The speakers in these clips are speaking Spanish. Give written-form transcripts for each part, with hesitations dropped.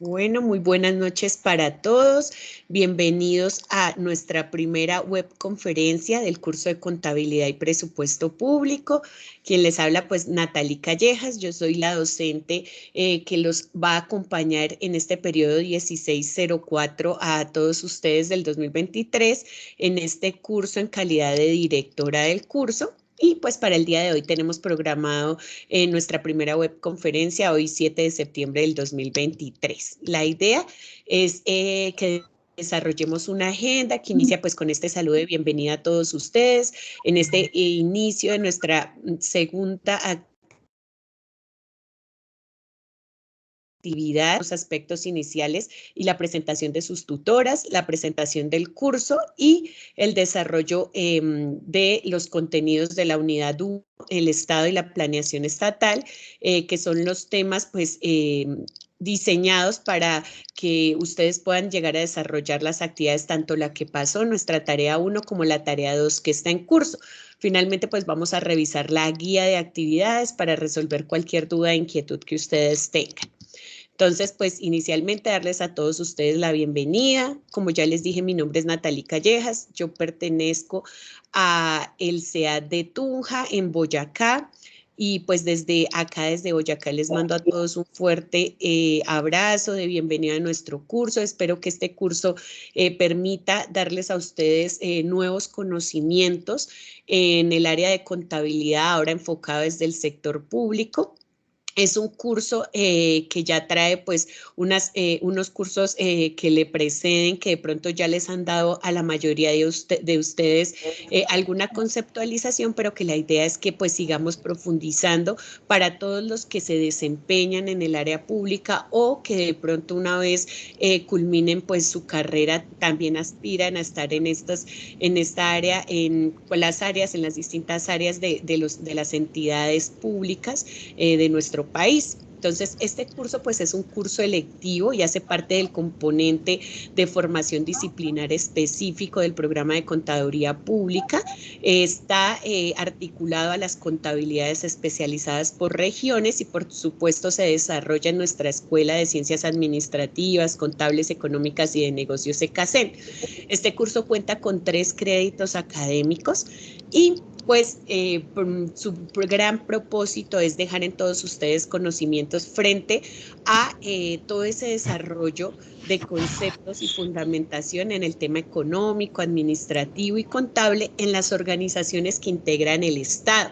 Bueno, muy buenas noches para todos. Bienvenidos a nuestra primera webconferencia del curso de Contabilidad y Presupuesto Público. Quien les habla, pues, Natalie Callejas. Yo soy la docente que los va a acompañar en este periodo 1604 a todos ustedes del 2023 en este curso en calidad de directora del curso. Y pues para el día de hoy tenemos programado nuestra primera webconferencia, hoy 7 de septiembre del 2023. La idea es que desarrollemos una agenda que inicia pues con este saludo de bienvenida a todos ustedes en este inicio de nuestra segunda actividad, los aspectos iniciales y la presentación de sus tutoras, la presentación del curso y el desarrollo de los contenidos de la unidad 1, el Estado y la planeación estatal, que son los temas pues diseñados para que ustedes puedan llegar a desarrollar las actividades, tanto la que pasó, nuestra tarea 1, como la tarea 2 que está en curso. Finalmente, pues vamos a revisar la guía de actividades para resolver cualquier duda e inquietud que ustedes tengan. Entonces, pues inicialmente darles a todos ustedes la bienvenida. Como ya les dije, mi nombre es Natalie Callejas. Yo pertenezco a el CEAD de Tunja en Boyacá. Y pues desde acá, desde Boyacá, les mando a todos un fuerte abrazo de bienvenida a nuestro curso. Espero que este curso permita darles a ustedes nuevos conocimientos en el área de contabilidad, ahora enfocado desde el sector público. Es un curso que ya trae pues unos cursos que le preceden, que de pronto ya les han dado a la mayoría de ustedes alguna conceptualización, pero que la idea es que pues sigamos profundizando para todos los que se desempeñan en el área pública o que de pronto una vez culminen pues su carrera, también aspiran a estar en esta área, en pues, las áreas, en las distintas áreas de las entidades públicas de nuestro país. Entonces, este curso pues es un curso electivo y hace parte del componente de formación disciplinar específico del programa de contaduría pública. Está articulado a las contabilidades especializadas por regiones y por supuesto se desarrolla en nuestra Escuela de Ciencias Administrativas, Contables, Económicas y de Negocios ECACEN. Este curso cuenta con 3 créditos académicos y pues su gran propósito es dejar en todos ustedes conocimientos frente a todo ese desarrollo de conceptos y fundamentación en el tema económico, administrativo y contable en las organizaciones que integran el Estado.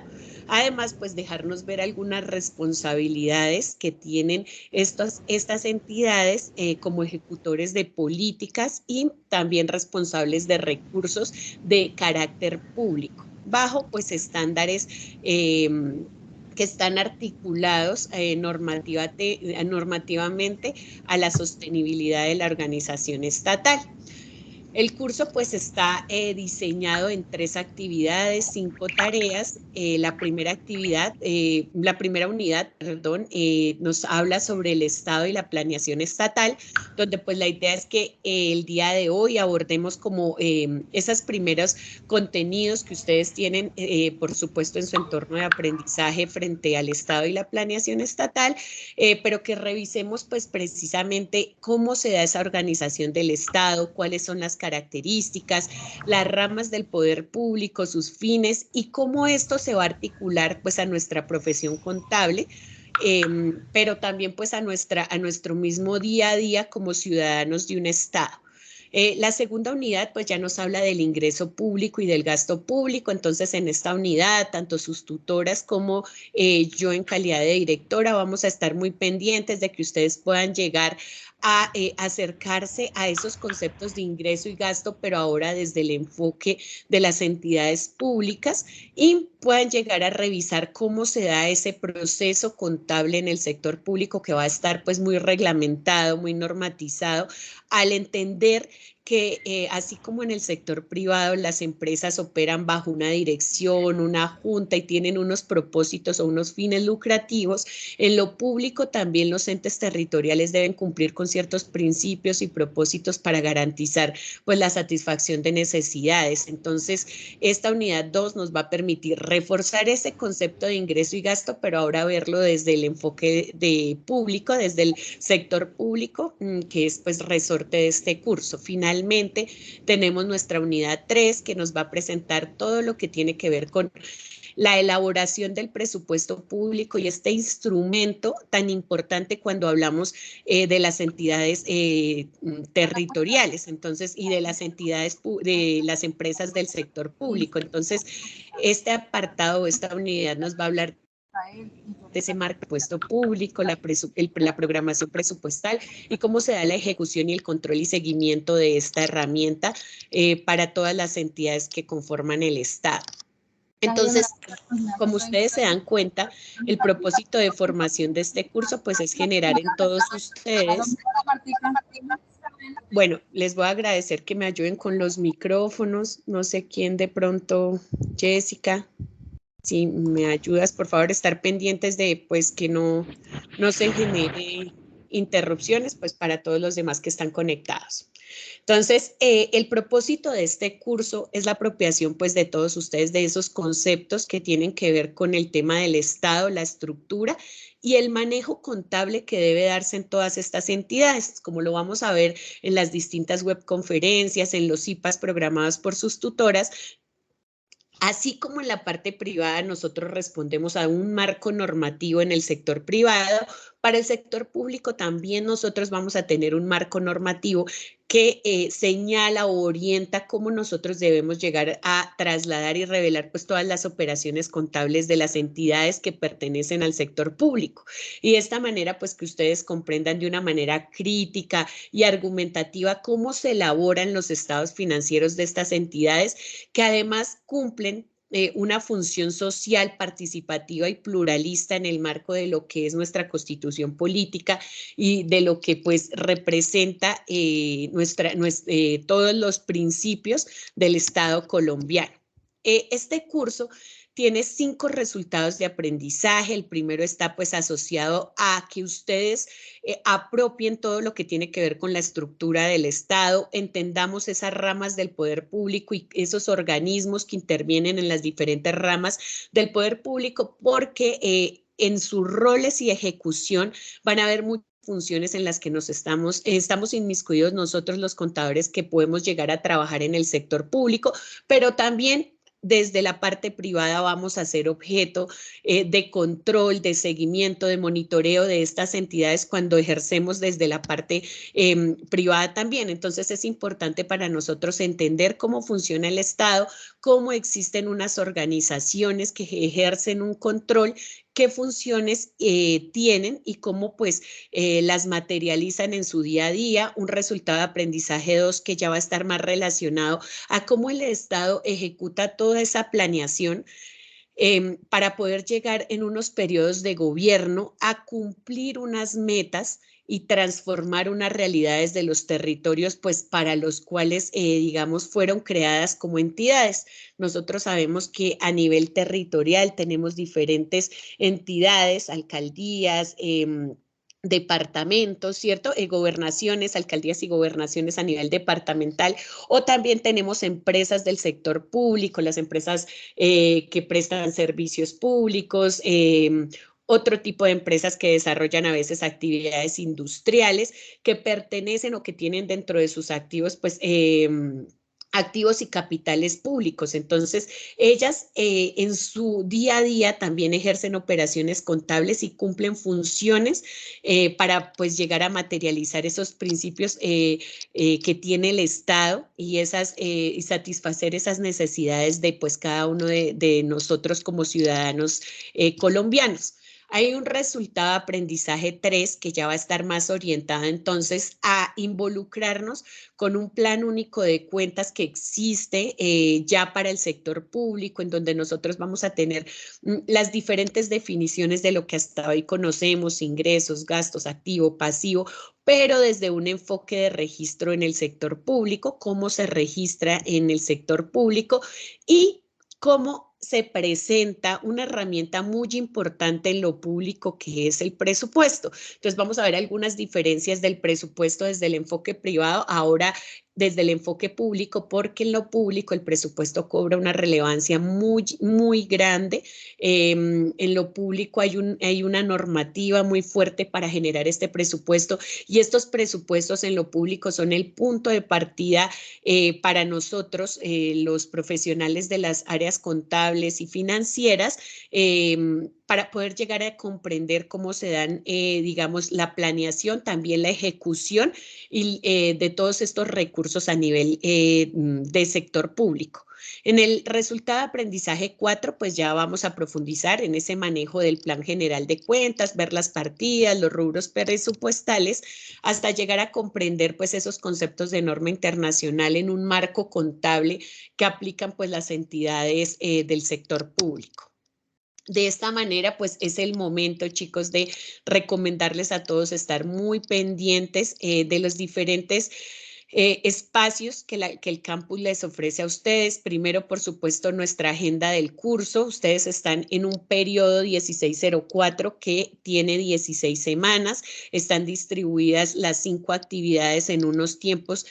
Además, pues dejarnos ver algunas responsabilidades que tienen estas entidades como ejecutores de políticas y también responsables de recursos de carácter público, bajo pues estándares que están articulados normativamente a la sostenibilidad de la organización estatal. El curso pues está diseñado en 3 actividades, 5 tareas. La primera unidad, perdón, nos habla sobre el Estado y la planeación estatal, donde pues la idea es que el día de hoy abordemos como esos primeros contenidos que ustedes tienen, por supuesto, en su entorno de aprendizaje frente al Estado y la planeación estatal, pero que revisemos pues precisamente cómo se da esa organización del Estado, cuáles son las características, las ramas del poder público, sus fines y cómo esto se va a articular pues a nuestra profesión contable, pero también pues a nuestro mismo día a día como ciudadanos de un Estado. La segunda unidad pues ya nos habla del ingreso público y del gasto público, entonces en esta unidad tanto sus tutoras como yo en calidad de directora vamos a estar muy pendientes de que ustedes puedan llegar a acercarse a esos conceptos de ingreso y gasto, pero ahora desde el enfoque de las entidades públicas y puedan llegar a revisar cómo se da ese proceso contable en el sector público que va a estar pues muy reglamentado, muy normatizado, al entender que así como en el sector privado las empresas operan bajo una dirección, una junta y tienen unos propósitos o unos fines lucrativos, en lo público también los entes territoriales deben cumplir con ciertos principios y propósitos para garantizar pues la satisfacción de necesidades. Entonces, esta unidad 2 nos va a permitir reforzar ese concepto de ingreso y gasto, pero ahora verlo desde el enfoque de público, desde el sector público, que es pues resorte de este curso. Finalmente, tenemos nuestra unidad 3 que nos va a presentar todo lo que tiene que ver con la elaboración del presupuesto público y este instrumento tan importante cuando hablamos de las entidades territoriales, entonces, y de las entidades, de las empresas del sector público. Entonces, este apartado, esta unidad nos va a hablar de ese marco presupuesto público, la programación presupuestal y cómo se da la ejecución y el control y seguimiento de esta herramienta para todas las entidades que conforman el Estado. Entonces, como ustedes se dan cuenta, el propósito de formación de este curso pues es generar en todos ustedes. Bueno, les voy a agradecer que me ayuden con los micrófonos. No sé quién de pronto, Jessica, si me ayudas, por favor, estar pendientes de pues que no se genere interrupciones pues para todos los demás que están conectados. Entonces, el propósito de este curso es la apropiación pues de todos ustedes de esos conceptos que tienen que ver con el tema del Estado, la estructura y el manejo contable que debe darse en todas estas entidades, como lo vamos a ver en las distintas webconferencias, en los IPAs programados por sus tutoras. Así como en la parte privada nosotros respondemos a un marco normativo en el sector privado, para el sector público también nosotros vamos a tener un marco normativo que señala o orienta cómo nosotros debemos llegar a trasladar y revelar pues todas las operaciones contables de las entidades que pertenecen al sector público. Y de esta manera pues que ustedes comprendan de una manera crítica y argumentativa cómo se elaboran los estados financieros de estas entidades que además cumplen una función social, participativa y pluralista en el marco de lo que es nuestra constitución política y de lo que pues representa todos los principios del Estado colombiano. Este curso tiene 5 resultados de aprendizaje. El primero está pues asociado a que ustedes apropien todo lo que tiene que ver con la estructura del Estado, entendamos esas ramas del poder público y esos organismos que intervienen en las diferentes ramas del poder público, porque en sus roles y ejecución van a haber muchas funciones en las que estamos inmiscuidos nosotros los contadores que podemos llegar a trabajar en el sector público, pero también desde la parte privada vamos a ser objeto de control, de seguimiento, de monitoreo de estas entidades cuando ejercemos desde la parte privada también. Entonces es importante para nosotros entender cómo funciona el Estado, cómo existen unas organizaciones que ejercen un control, qué funciones tienen y cómo pues las materializan en su día a día. Un resultado de aprendizaje 2 que ya va a estar más relacionado a cómo el Estado ejecuta toda esa planeación para poder llegar en unos periodos de gobierno a cumplir unas metas y transformar unas realidades de los territorios, pues para los cuales, digamos, fueron creadas como entidades. Nosotros sabemos que a nivel territorial tenemos diferentes entidades, alcaldías, departamentos, ¿cierto? Gobernaciones, alcaldías y gobernaciones a nivel departamental, o también tenemos empresas del sector público, las empresas que prestan servicios públicos, otro tipo de empresas que desarrollan a veces actividades industriales que pertenecen o que tienen dentro de sus activos, pues, activos y capitales públicos. Entonces, ellas en su día a día también ejercen operaciones contables y cumplen funciones para pues llegar a materializar esos principios que tiene el Estado y y satisfacer esas necesidades de pues cada uno de nosotros como ciudadanos colombianos. Hay un resultado de aprendizaje 3 que ya va a estar más orientado entonces a involucrarnos con un plan único de cuentas que existe ya para el sector público, en donde nosotros vamos a tener las diferentes definiciones de lo que hasta hoy conocemos, ingresos, gastos, activo, pasivo, pero desde un enfoque de registro en el sector público, cómo se registra en el sector público y cómo se presenta una herramienta muy importante en lo público que es el presupuesto. Entonces vamos a ver algunas diferencias del presupuesto desde el enfoque privado, ahora desde el enfoque público, porque en lo público el presupuesto cobra una relevancia muy grande. En lo público hay una normativa muy fuerte para generar este presupuesto y estos presupuestos en lo público son el punto de partida para nosotros, los profesionales de las áreas contables y financieras, para poder llegar a comprender cómo se dan, digamos, la planeación, también la ejecución y, de todos estos recursos a nivel de sector público. En el resultado de aprendizaje 4, pues ya vamos a profundizar en ese manejo del plan general de cuentas, ver las partidas, los rubros presupuestales, hasta llegar a comprender pues esos conceptos de norma internacional en un marco contable que aplican pues las entidades del sector público. De esta manera, pues es el momento, chicos, de recomendarles a todos estar muy pendientes de los diferentes espacios que el campus les ofrece a ustedes. Primero, por supuesto, nuestra agenda del curso. Ustedes están en un periodo 1604 que tiene 16 semanas. Están distribuidas las 5 actividades en unos tiempos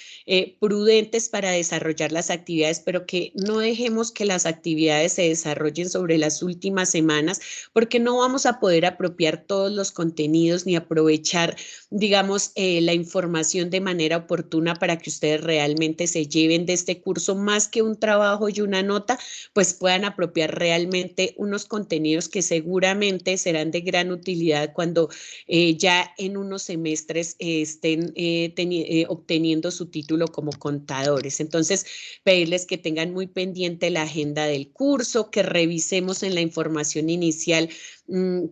prudentes para desarrollar las actividades, pero que no dejemos que las actividades se desarrollen sobre las últimas semanas, porque no vamos a poder apropiar todos los contenidos ni aprovechar, digamos, la información de manera oportuna para que ustedes realmente se lleven de este curso más que un trabajo y una nota, pues puedan apropiar realmente unos contenidos que seguramente serán de gran utilidad cuando ya en unos semestres estén obteniendo su título como contadores. Entonces, pedirles que tengan muy pendiente la agenda del curso, que revisemos en la información inicial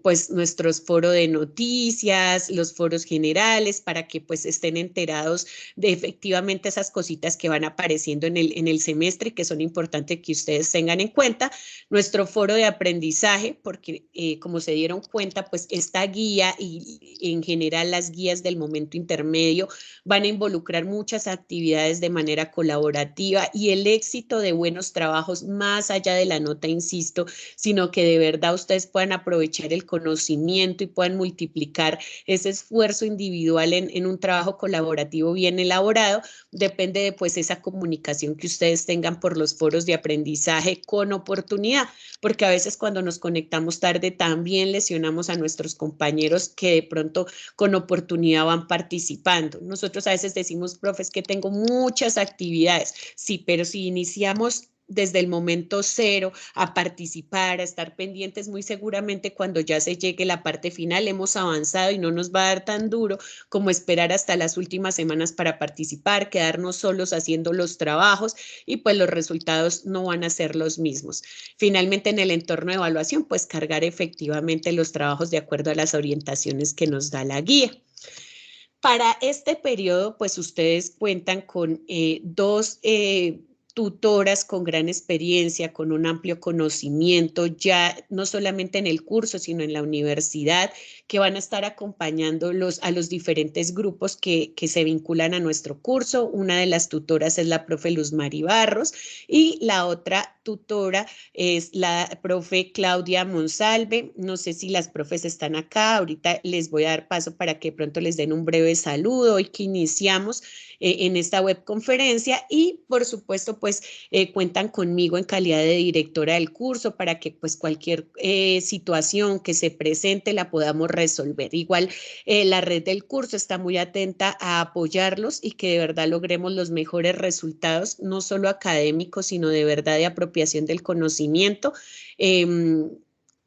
pues nuestros foros de noticias, los foros generales, para que pues estén enterados de efectivamente esas cositas que van apareciendo en el semestre y que son importantes que ustedes tengan en cuenta. Nuestro foro de aprendizaje, porque como se dieron cuenta, pues esta guía y en general las guías del momento intermedio van a involucrar muchas actividades de manera colaborativa y el éxito de buenos trabajos más allá de la nota, insisto, sino que de verdad ustedes puedan aprovechar el conocimiento y puedan multiplicar ese esfuerzo individual en un trabajo colaborativo bien elaborado, depende de pues esa comunicación que ustedes tengan por los foros de aprendizaje con oportunidad, porque a veces cuando nos conectamos tarde también lesionamos a nuestros compañeros que de pronto con oportunidad van participando. Nosotros a veces decimos, profes, que tengo muchas actividades, sí, pero si iniciamos desde el momento cero a participar, a estar pendientes, muy seguramente cuando ya se llegue la parte final hemos avanzado y no nos va a dar tan duro como esperar hasta las últimas semanas para participar, quedarnos solos haciendo los trabajos y pues los resultados no van a ser los mismos. Finalmente, en el entorno de evaluación, pues cargar efectivamente los trabajos de acuerdo a las orientaciones que nos da la guía. Para este periodo, pues ustedes cuentan con dos tutoras con gran experiencia, con un amplio conocimiento, ya no solamente en el curso, sino en la universidad, que van a estar acompañándolos a los diferentes grupos que se vinculan a nuestro curso. Una de las tutoras es la profe Luz Mari Barros y la otra tutora es la profe Claudia Monsalve. No sé si las profes están acá, ahorita les voy a dar paso para que pronto les den un breve saludo hoy que iniciamos en esta webconferencia y por supuesto pues cuentan conmigo en calidad de directora del curso para que pues cualquier situación que se presente la podamos resolver. Igual la red del curso está muy atenta a apoyarlos y que de verdad logremos los mejores resultados, no solo académicos, sino de verdad de apropiación del conocimiento.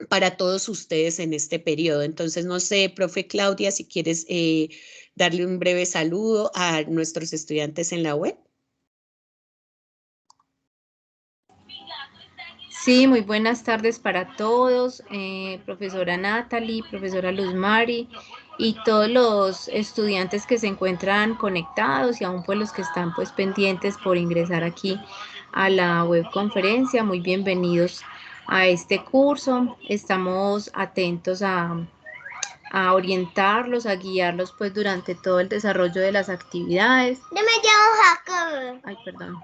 Para todos ustedes en este periodo. Entonces, no sé, profe Claudia, si quieres darle un breve saludo a nuestros estudiantes en la web. Sí, muy buenas tardes para todos, profesora Natalie, profesora Luz Mari y todos los estudiantes que se encuentran conectados y aún pues los que están pues pendientes por ingresar aquí a la webconferencia. Muy bienvenidos a este curso. Estamos atentos a orientarlos, a guiarlos pues durante todo el desarrollo de las actividades. Yo me llamo Jacob. Ay, perdón.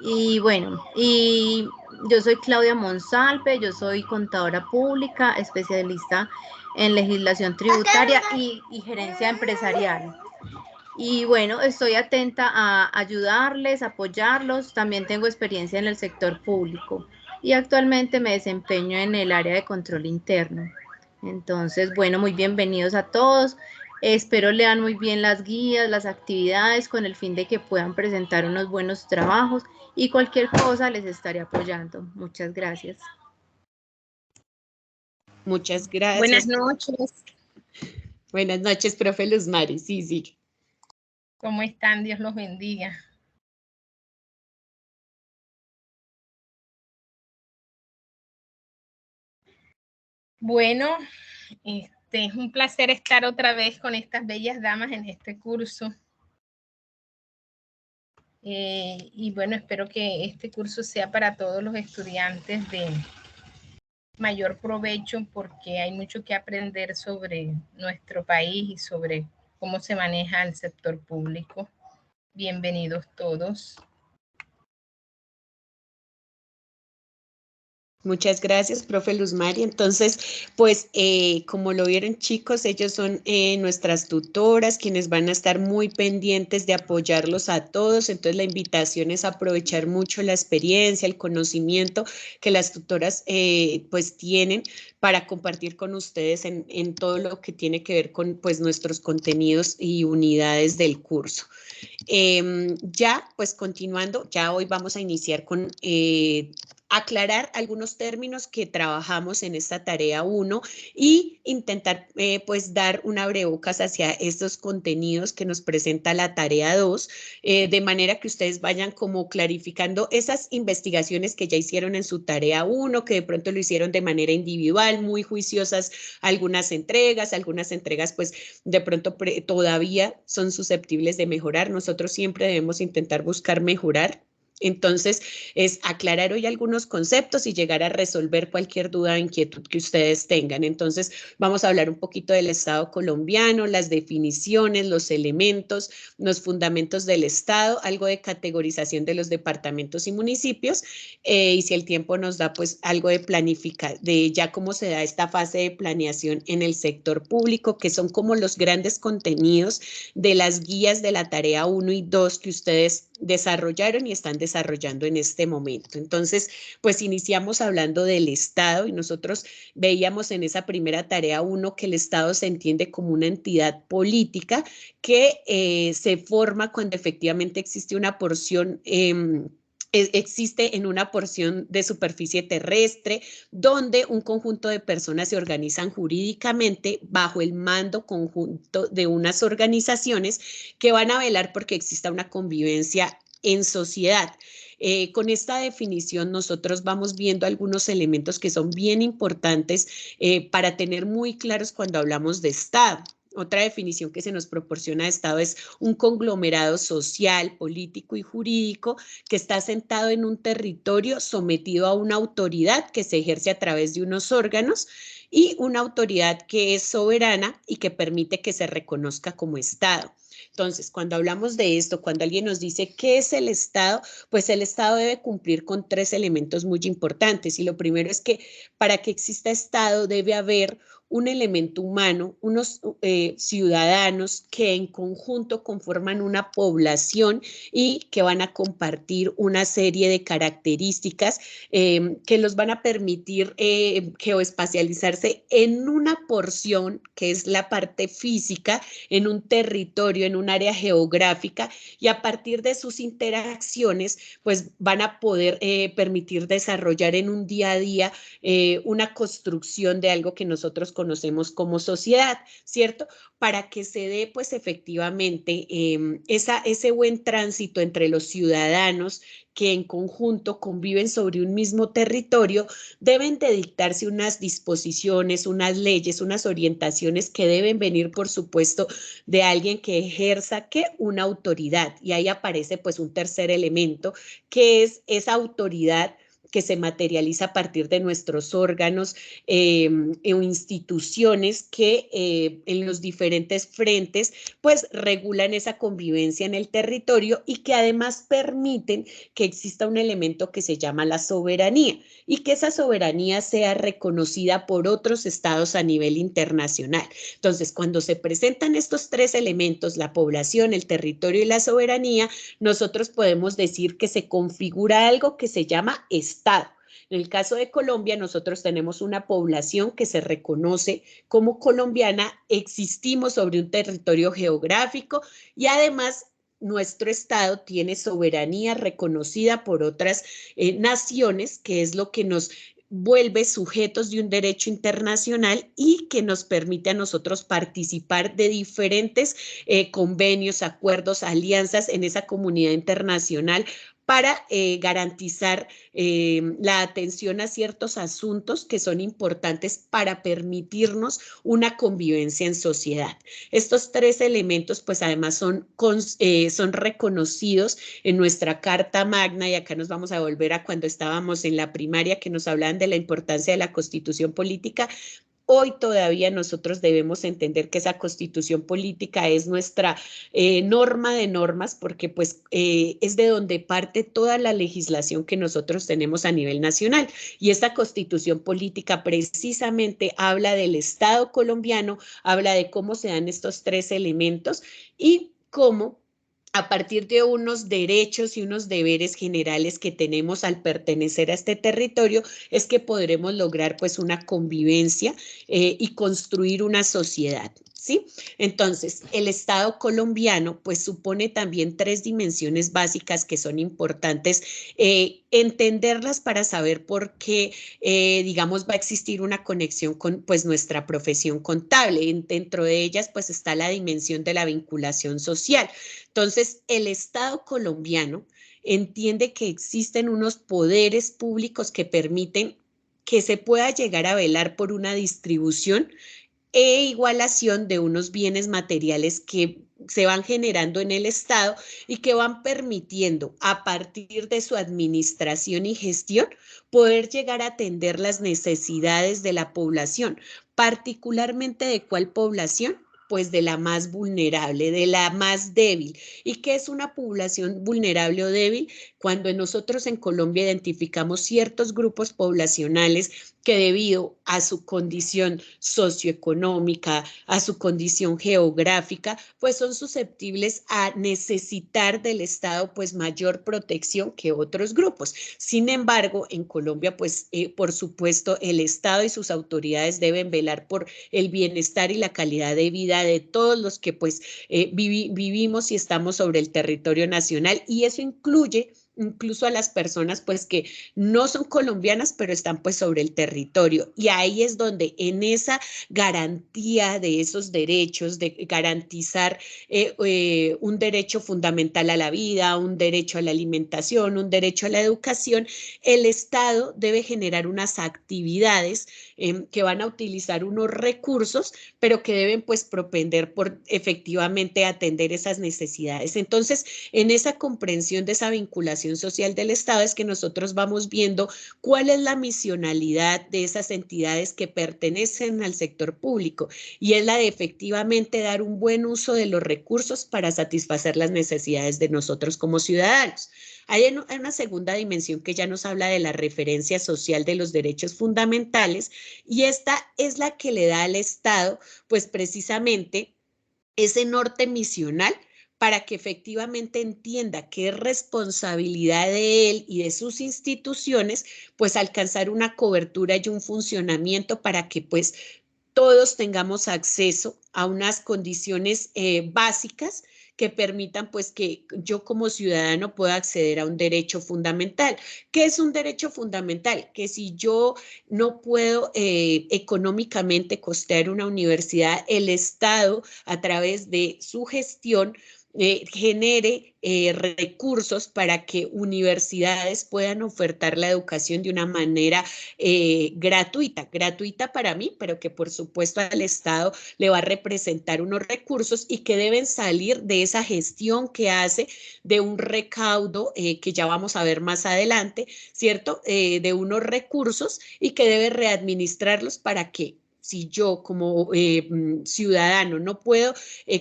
Y bueno, y yo soy Claudia Monsalve, yo soy contadora pública, especialista en legislación tributaria y gerencia empresarial. Y bueno, estoy atenta a ayudarles, apoyarlos. También tengo experiencia en el sector público y actualmente me desempeño en el área de control interno. Entonces, bueno, muy bienvenidos a todos. Espero lean muy bien las guías, las actividades, con el fin de que puedan presentar unos buenos trabajos y cualquier cosa les estaré apoyando. Muchas gracias. Muchas gracias. Buenas noches. Buenas noches, profe Luz Mari. Sí, sí. ¿Cómo están? Dios los bendiga. Bueno, es un placer estar otra vez con estas bellas damas en este curso. Y bueno, espero que este curso sea para todos los estudiantes de mayor provecho, porque hay mucho que aprender sobre nuestro país y sobre cómo se maneja el sector público. Bienvenidos todos. Muchas gracias, profe Luz Mari. Entonces, pues como lo vieron chicos, ellos son nuestras tutoras, quienes van a estar muy pendientes de apoyarlos a todos. Entonces, la invitación es aprovechar mucho la experiencia, el conocimiento que las tutoras pues tienen para compartir con ustedes en todo lo que tiene que ver con pues nuestros contenidos y unidades del curso. Ya, pues continuando, ya hoy vamos a iniciar con aclarar algunos términos que trabajamos en esta tarea 1 y intentar pues dar un abrebocas hacia estos contenidos que nos presenta la tarea 2, de manera que ustedes vayan como clarificando esas investigaciones que ya hicieron en su tarea 1, que de pronto lo hicieron de manera individual, muy juiciosas algunas entregas pues de pronto todavía son susceptibles de mejorar. Nosotros siempre debemos intentar buscar mejorar. Entonces, es aclarar hoy algunos conceptos y llegar a resolver cualquier duda o inquietud que ustedes tengan. Entonces, vamos a hablar un poquito del Estado colombiano, las definiciones, los elementos, los fundamentos del Estado, algo de categorización de los departamentos y municipios, y si el tiempo nos da, pues algo de planificar, de ya cómo se da esta fase de planeación en el sector público, que son como los grandes contenidos de las guías de la tarea 1 y 2 que ustedes desarrollaron y están desarrollando en este momento. Entonces, pues iniciamos hablando del Estado y nosotros veíamos en esa primera tarea 1 que el Estado se entiende como una entidad política que se forma cuando efectivamente existe una porción existe en una porción de superficie terrestre donde un conjunto de personas se organizan jurídicamente bajo el mando conjunto de unas organizaciones que van a velar porque exista una convivencia en sociedad. Con esta definición nosotros vamos viendo algunos elementos que son bien importantes para tener muy claros cuando hablamos de Estado. Otra definición que se nos proporciona de Estado es un conglomerado social, político y jurídico que está asentado en un territorio sometido a una autoridad que se ejerce a través de unos órganos y una autoridad que es soberana y que permite que se reconozca como Estado. Entonces, cuando hablamos de esto, cuando alguien nos dice qué es el Estado, pues el Estado debe cumplir con 3 elementos muy importantes. Y lo primero es que para que exista Estado debe haber un elemento humano, unos ciudadanos que en conjunto conforman una población y que van a compartir una serie de características que los van a permitir geoespacializarse en una porción que es la parte física, en un territorio, en un área geográfica, y a partir de sus interacciones, pues van a poder permitir desarrollar en un día a día una construcción de algo que nosotros conocemos como sociedad, ¿cierto? Para que se dé pues efectivamente ese buen tránsito entre los ciudadanos que en conjunto conviven sobre un mismo territorio, deben de dictarse unas disposiciones, unas leyes, unas orientaciones que deben venir, por supuesto, de alguien que ejerza ¿qué? Una autoridad. Y ahí aparece pues un tercer elemento, que es esa autoridad que se materializa a partir de nuestros órganos o instituciones que en los diferentes frentes pues regulan esa convivencia en el territorio y que además permiten que exista un elemento que se llama la soberanía y que esa soberanía sea reconocida por otros estados a nivel internacional. Entonces, cuando se presentan estos tres elementos, la población, el territorio y la soberanía, nosotros podemos decir que se configura algo que se llama Estado. En el caso de Colombia, nosotros tenemos una población que se reconoce como colombiana, existimos sobre un territorio geográfico y además nuestro Estado tiene soberanía reconocida por otras naciones, que es lo que nos vuelve sujetos de un derecho internacional y que nos permite a nosotros participar de diferentes convenios, acuerdos, alianzas en esa comunidad internacional para garantizar la atención a ciertos asuntos que son importantes para permitirnos una convivencia en sociedad. Estos tres elementos, pues además son reconocidos en nuestra Carta Magna, y acá nos vamos a volver a cuando estábamos en la primaria, que nos hablaban de la importancia de la Constitución política. Hoy todavía nosotros debemos entender que esa constitución política es nuestra norma de normas, porque pues es de donde parte toda la legislación que nosotros tenemos a nivel nacional. Y esta constitución política precisamente habla del Estado colombiano, habla de cómo se dan estos tres elementos y cómo a partir de unos derechos y unos deberes generales que tenemos al pertenecer a este territorio, es que podremos lograr pues una convivencia y construir una sociedad, ¿sí? Entonces, el Estado colombiano pues supone también tres dimensiones básicas que son importantes entenderlas para saber por qué, digamos, va a existir una conexión con pues nuestra profesión contable. Dentro de ellas pues está la dimensión de la vinculación social. Entonces, el Estado colombiano entiende que existen unos poderes públicos que permiten que se pueda llegar a velar por una distribución e igualación de unos bienes materiales que se van generando en el Estado y que van permitiendo a partir de su administración y gestión poder llegar a atender las necesidades de la población, particularmente de cuál población, pues de la más vulnerable, de la más débil. ¿Y qué es una población vulnerable o débil? Cuando nosotros en Colombia identificamos ciertos grupos poblacionales que debido a su condición socioeconómica, a su condición geográfica, pues son susceptibles a necesitar del Estado pues mayor protección que otros grupos. Sin embargo, en Colombia pues por supuesto el Estado y sus autoridades deben velar por el bienestar y la calidad de vida de todos los que pues vivimos y estamos sobre el territorio nacional, y eso incluye incluso a las personas pues que no son colombianas pero están pues sobre el territorio, y ahí es donde en esa garantía de esos derechos, de garantizar un derecho fundamental a la vida, un derecho a la alimentación, un derecho a la educación, el Estado debe generar unas actividades que van a utilizar unos recursos, pero que deben pues propender por efectivamente atender esas necesidades. Entonces, en esa comprensión de esa vinculación social del Estado es que nosotros vamos viendo cuál es la misionalidad de esas entidades que pertenecen al sector público, y es la de efectivamente dar un buen uso de los recursos para satisfacer las necesidades de nosotros como ciudadanos. Hay una segunda dimensión que ya nos habla de la referencia social de los derechos fundamentales, y esta es la que le da al Estado pues precisamente ese norte misional para que efectivamente entienda que es responsabilidad de él y de sus instituciones pues alcanzar una cobertura y un funcionamiento para que pues todos tengamos acceso a unas condiciones básicas que permitan pues que yo como ciudadano pueda acceder a un derecho fundamental. ¿Qué es un derecho fundamental? Que si yo no puedo económicamente costear una universidad, el Estado a través de su gestión genere recursos para que universidades puedan ofertar la educación de una manera gratuita para mí, pero que por supuesto al Estado le va a representar unos recursos y que deben salir de esa gestión que hace de un recaudo que ya vamos a ver más adelante, ¿cierto? De unos recursos y que debe readministrarlos para que si yo como ciudadano no puedo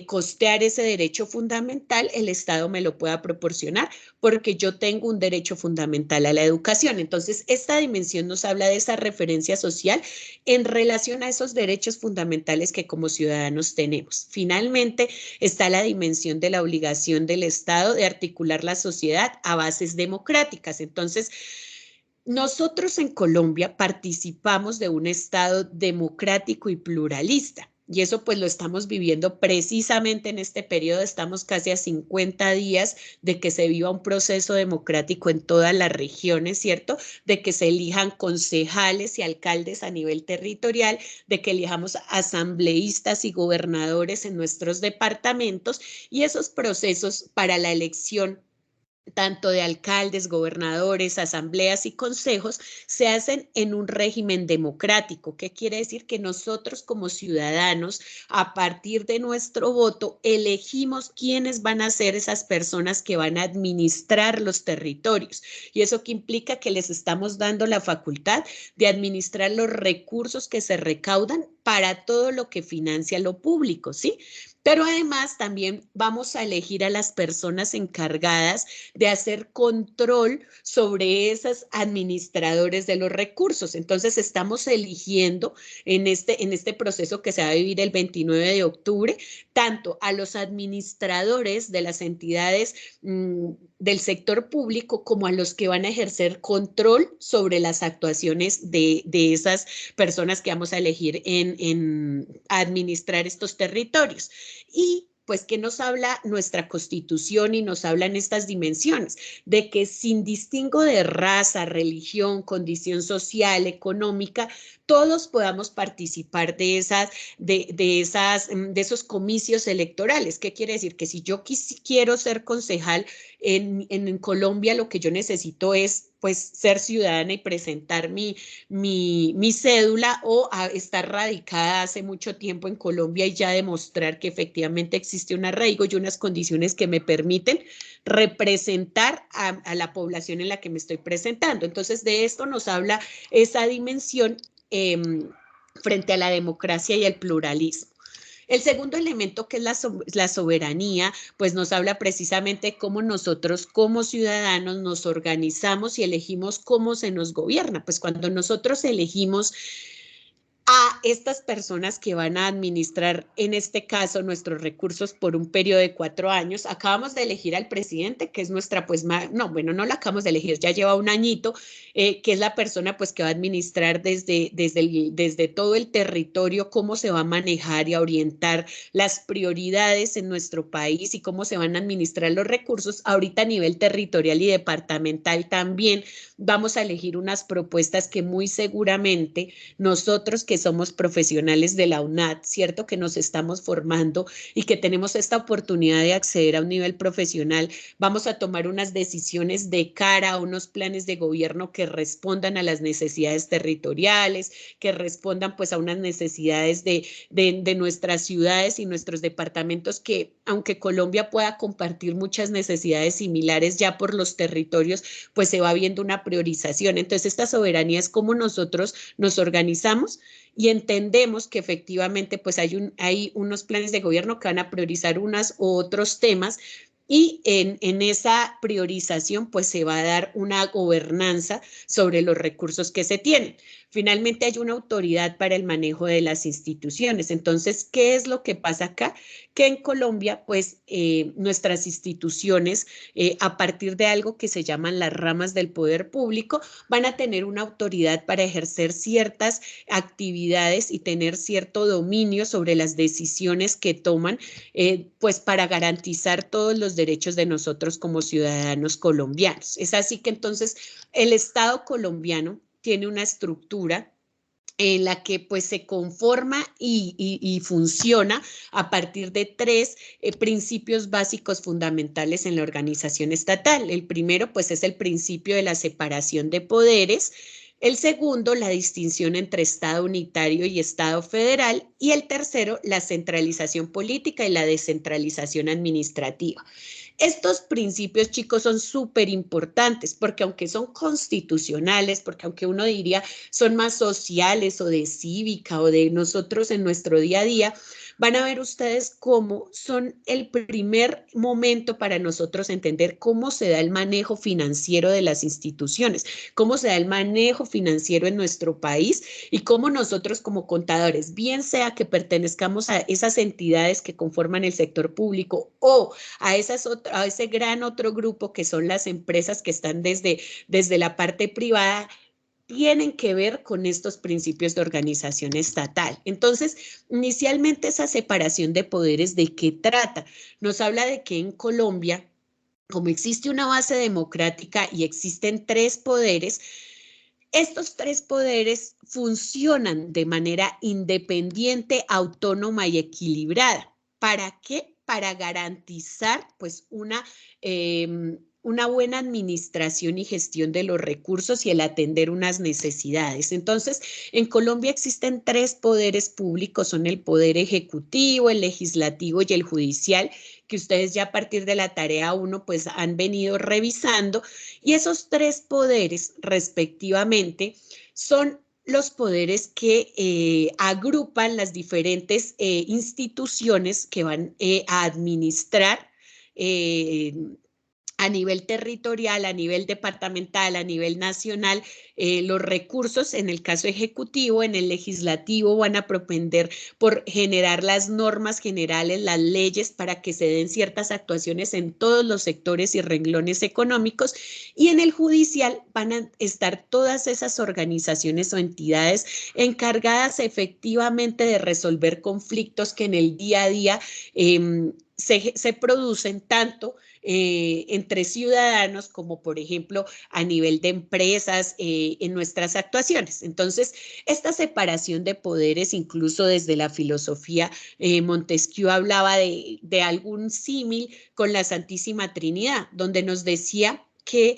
costear ese derecho fundamental, el Estado me lo pueda proporcionar porque yo tengo un derecho fundamental a la educación. Entonces, esta dimensión nos habla de esa referencia social en relación a esos derechos fundamentales que como ciudadanos tenemos. Finalmente, está la dimensión de la obligación del Estado de articular la sociedad a bases democráticas. Entonces, nosotros en Colombia participamos de un Estado democrático y pluralista. Y eso pues lo estamos viviendo precisamente en este periodo. Estamos casi a 50 días de que se viva un proceso democrático en todas las regiones, ¿cierto? De que se elijan concejales y alcaldes a nivel territorial, de que elijamos asambleístas y gobernadores en nuestros departamentos y esos procesos para la elección tanto de alcaldes, gobernadores, asambleas y consejos, se hacen en un régimen democrático. ¿Qué quiere decir? Que nosotros como ciudadanos, a partir de nuestro voto, elegimos quiénes van a ser esas personas que van a administrar los territorios. Y eso que implica que les estamos dando la facultad de administrar los recursos que se recaudan para todo lo que financia lo público, ¿sí? Pero además también vamos a elegir a las personas encargadas de hacer control sobre esos administradores de los recursos. Entonces estamos eligiendo en este proceso que se va a vivir el 29 de octubre, tanto a los administradores de las entidades del sector público como a los que van a ejercer control sobre las actuaciones de esas personas que vamos a elegir en administrar estos territorios. Y pues que nos habla nuestra Constitución y nos hablan estas dimensiones, de que sin distingo de raza, religión, condición social, económica, todos podamos participar de esos comicios electorales. ¿Qué quiere decir? Que si yo quiero ser concejal en Colombia, lo que yo necesito es pues ser ciudadana y presentar mi cédula o estar radicada hace mucho tiempo en Colombia y ya demostrar que efectivamente existe un arraigo y unas condiciones que me permiten representar a la población en la que me estoy presentando. Entonces, de esto nos habla esa dimensión frente a la democracia y el pluralismo. El segundo elemento, que es la soberanía, pues nos habla precisamente de cómo nosotros como ciudadanos nos organizamos y elegimos cómo se nos gobierna. Pues cuando nosotros elegimos a estas personas que van a administrar, en este caso, nuestros recursos por un periodo de 4 años. Acabamos de elegir al presidente, que es nuestra, pues, no la acabamos de elegir, ya lleva un añito, que es la persona, pues, que va a administrar desde todo el territorio cómo se va a manejar y a orientar las prioridades en nuestro país y cómo se van a administrar los recursos. Ahorita a nivel territorial y departamental también vamos a elegir unas propuestas que muy seguramente nosotros que somos profesionales de la UNAD, ¿cierto? Que nos estamos formando y que tenemos esta oportunidad de acceder a un nivel profesional, vamos a tomar unas decisiones de cara a unos planes de gobierno que respondan a las necesidades territoriales, que respondan pues a unas necesidades de nuestras ciudades y nuestros departamentos que, aunque Colombia pueda compartir muchas necesidades similares ya por los territorios, pues se va viendo una priorización. Entonces, esta soberanía es cómo nosotros nos organizamos y entendemos que efectivamente pues hay unos planes de gobierno que van a priorizar unos u otros temas y en esa priorización pues se va a dar una gobernanza sobre los recursos que se tienen. finalmente hay una autoridad para el manejo de las instituciones. Entonces, ¿qué es lo que pasa acá? Que en Colombia, pues, nuestras instituciones, a partir de algo que se llaman las ramas del poder público, van a tener una autoridad para ejercer ciertas actividades y tener cierto dominio sobre las decisiones que toman, pues para garantizar todos los derechos de nosotros como ciudadanos colombianos. Es así que entonces el Estado colombiano tiene una estructura en la que pues se conforma y funciona a partir de tres principios básicos fundamentales en la organización estatal. El primero pues es el principio de la separación de poderes. El segundo, la distinción entre Estado unitario y Estado federal. Y el tercero, la centralización política y la descentralización administrativa. Estos principios, chicos, son súper importantes porque aunque son constitucionales, porque aunque uno diría son más sociales o de cívica o de nosotros en nuestro día a día, van a ver ustedes cómo son el primer momento para nosotros entender cómo se da el manejo financiero de las instituciones, cómo se da el manejo financiero en nuestro país y cómo nosotros como contadores, bien sea que pertenezcamos a esas entidades que conforman el sector público o a ese gran otro grupo que son las empresas que están desde la parte privada, tienen que ver con estos principios de organización estatal. Entonces, inicialmente esa separación de poderes, ¿de qué trata? Nos habla de que en Colombia, como existe una base democrática y existen tres poderes, estos tres poderes funcionan de manera independiente, autónoma y equilibrada. ¿Para qué? Para garantizar pues una buena administración y gestión de los recursos y el atender unas necesidades. Entonces, en Colombia existen tres poderes públicos, son el poder ejecutivo, el legislativo y el judicial, que ustedes ya a partir de la tarea 1 pues han venido revisando, y esos tres poderes respectivamente son los poderes que agrupan las diferentes instituciones que van a administrar a nivel territorial, a nivel departamental, a nivel nacional, los recursos. En el caso ejecutivo, en el legislativo van a propender por generar las normas generales, las leyes para que se den ciertas actuaciones en todos los sectores y renglones económicos, y en el judicial van a estar todas esas organizaciones o entidades encargadas efectivamente de resolver conflictos que en el día a día se producen tanto entre ciudadanos como, por ejemplo, a nivel de empresas en nuestras actuaciones. Entonces, esta separación de poderes, incluso desde la filosofía, Montesquieu hablaba de algún símil con la Santísima Trinidad, donde nos decía que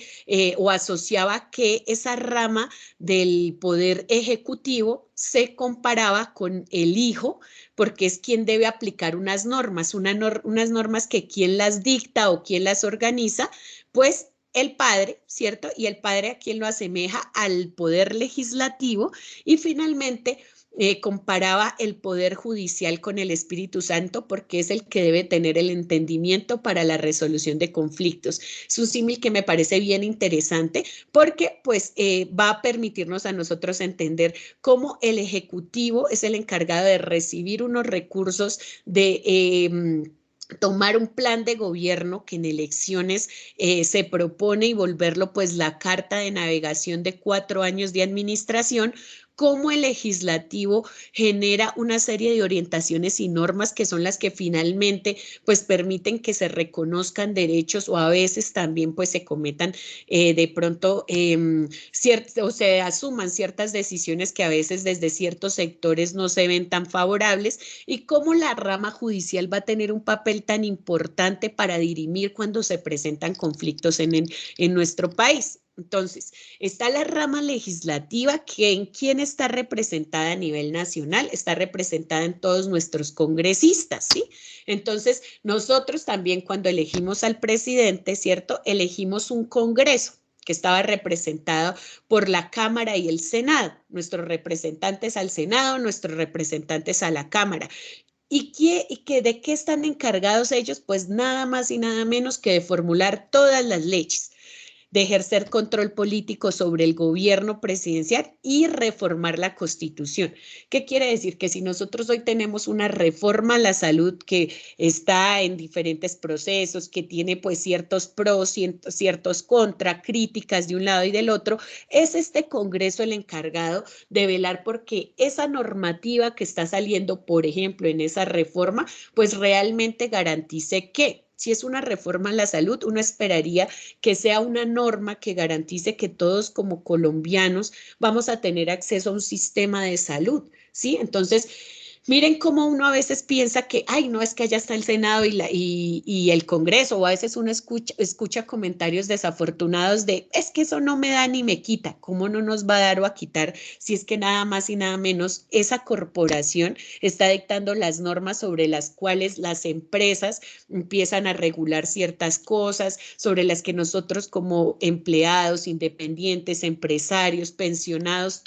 o asociaba que esa rama del poder ejecutivo se comparaba con el hijo, porque es quien debe aplicar unas normas, unas normas que quien las dicta o quien las organiza, pues el padre, ¿cierto? Y el padre a quien lo asemeja al poder legislativo, y finalmente comparaba el poder judicial con el Espíritu Santo, porque es el que debe tener el entendimiento para la resolución de conflictos. Es un símil que me parece bien interesante porque pues va a permitirnos a nosotros entender cómo el Ejecutivo es el encargado de recibir unos recursos, de tomar un plan de gobierno que en elecciones se propone y volverlo pues la carta de navegación de 4 años de administración, cómo el legislativo genera una serie de orientaciones y normas que son las que finalmente pues permiten que se reconozcan derechos, o a veces también pues se cometan de pronto o se asuman ciertas decisiones que a veces desde ciertos sectores no se ven tan favorables, y cómo la rama judicial va a tener un papel tan importante para dirimir cuando se presentan conflictos en nuestro país. Entonces, está la rama legislativa, que en quién está representada a nivel nacional, está representada en todos nuestros congresistas, ¿sí? Entonces, nosotros también cuando elegimos al presidente, ¿cierto? Elegimos un congreso que estaba representado por la Cámara y el Senado, nuestros representantes al Senado, nuestros representantes a la Cámara. ¿Y de qué están encargados ellos? Pues nada más y nada menos que de formular todas las leyes. de ejercer control político sobre el gobierno presidencial y reformar la Constitución. ¿Qué quiere decir? Que si nosotros hoy tenemos una reforma a la salud que está en diferentes procesos, que tiene pues ciertos pros, ciertos contra, críticas de un lado y del otro, es este Congreso el encargado de velar porque esa normativa que está saliendo, por ejemplo, en esa reforma, pues realmente garantice que si es una reforma a la salud, uno esperaría que sea una norma que garantice que todos como colombianos vamos a tener acceso a un sistema de salud, ¿sí? Entonces, miren cómo uno a veces piensa que, ay, no, es que allá está el Senado y el Congreso, o a veces uno escucha comentarios desafortunados de, es que eso no me da ni me quita. ¿Cómo no nos va a dar o a quitar si es que nada más y nada menos esa corporación está dictando las normas sobre las cuales las empresas empiezan a regular ciertas cosas, sobre las que nosotros como empleados, independientes, empresarios, pensionados,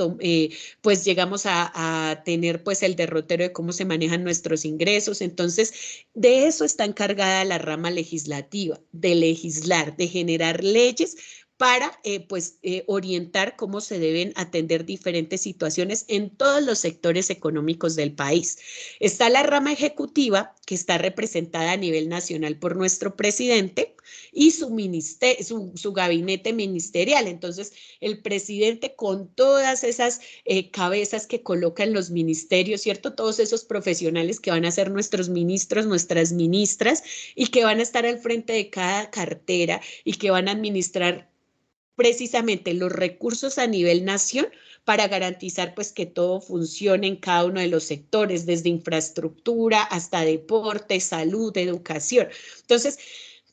pues llegamos a tener pues el derrotero de cómo se manejan nuestros ingresos? Entonces, de eso está encargada la rama legislativa, de legislar, de generar leyes para orientar cómo se deben atender diferentes situaciones en todos los sectores económicos del país. Está la rama ejecutiva, que está representada a nivel nacional por nuestro presidente y su gabinete ministerial. Entonces, el presidente con todas esas cabezas que coloca en los ministerios, ¿cierto? Todos esos profesionales que van a ser nuestros ministros, nuestras ministras, y que van a estar al frente de cada cartera y que van a administrar precisamente los recursos a nivel nación para garantizar pues que todo funcione en cada uno de los sectores, desde infraestructura hasta deporte, salud, educación. Entonces,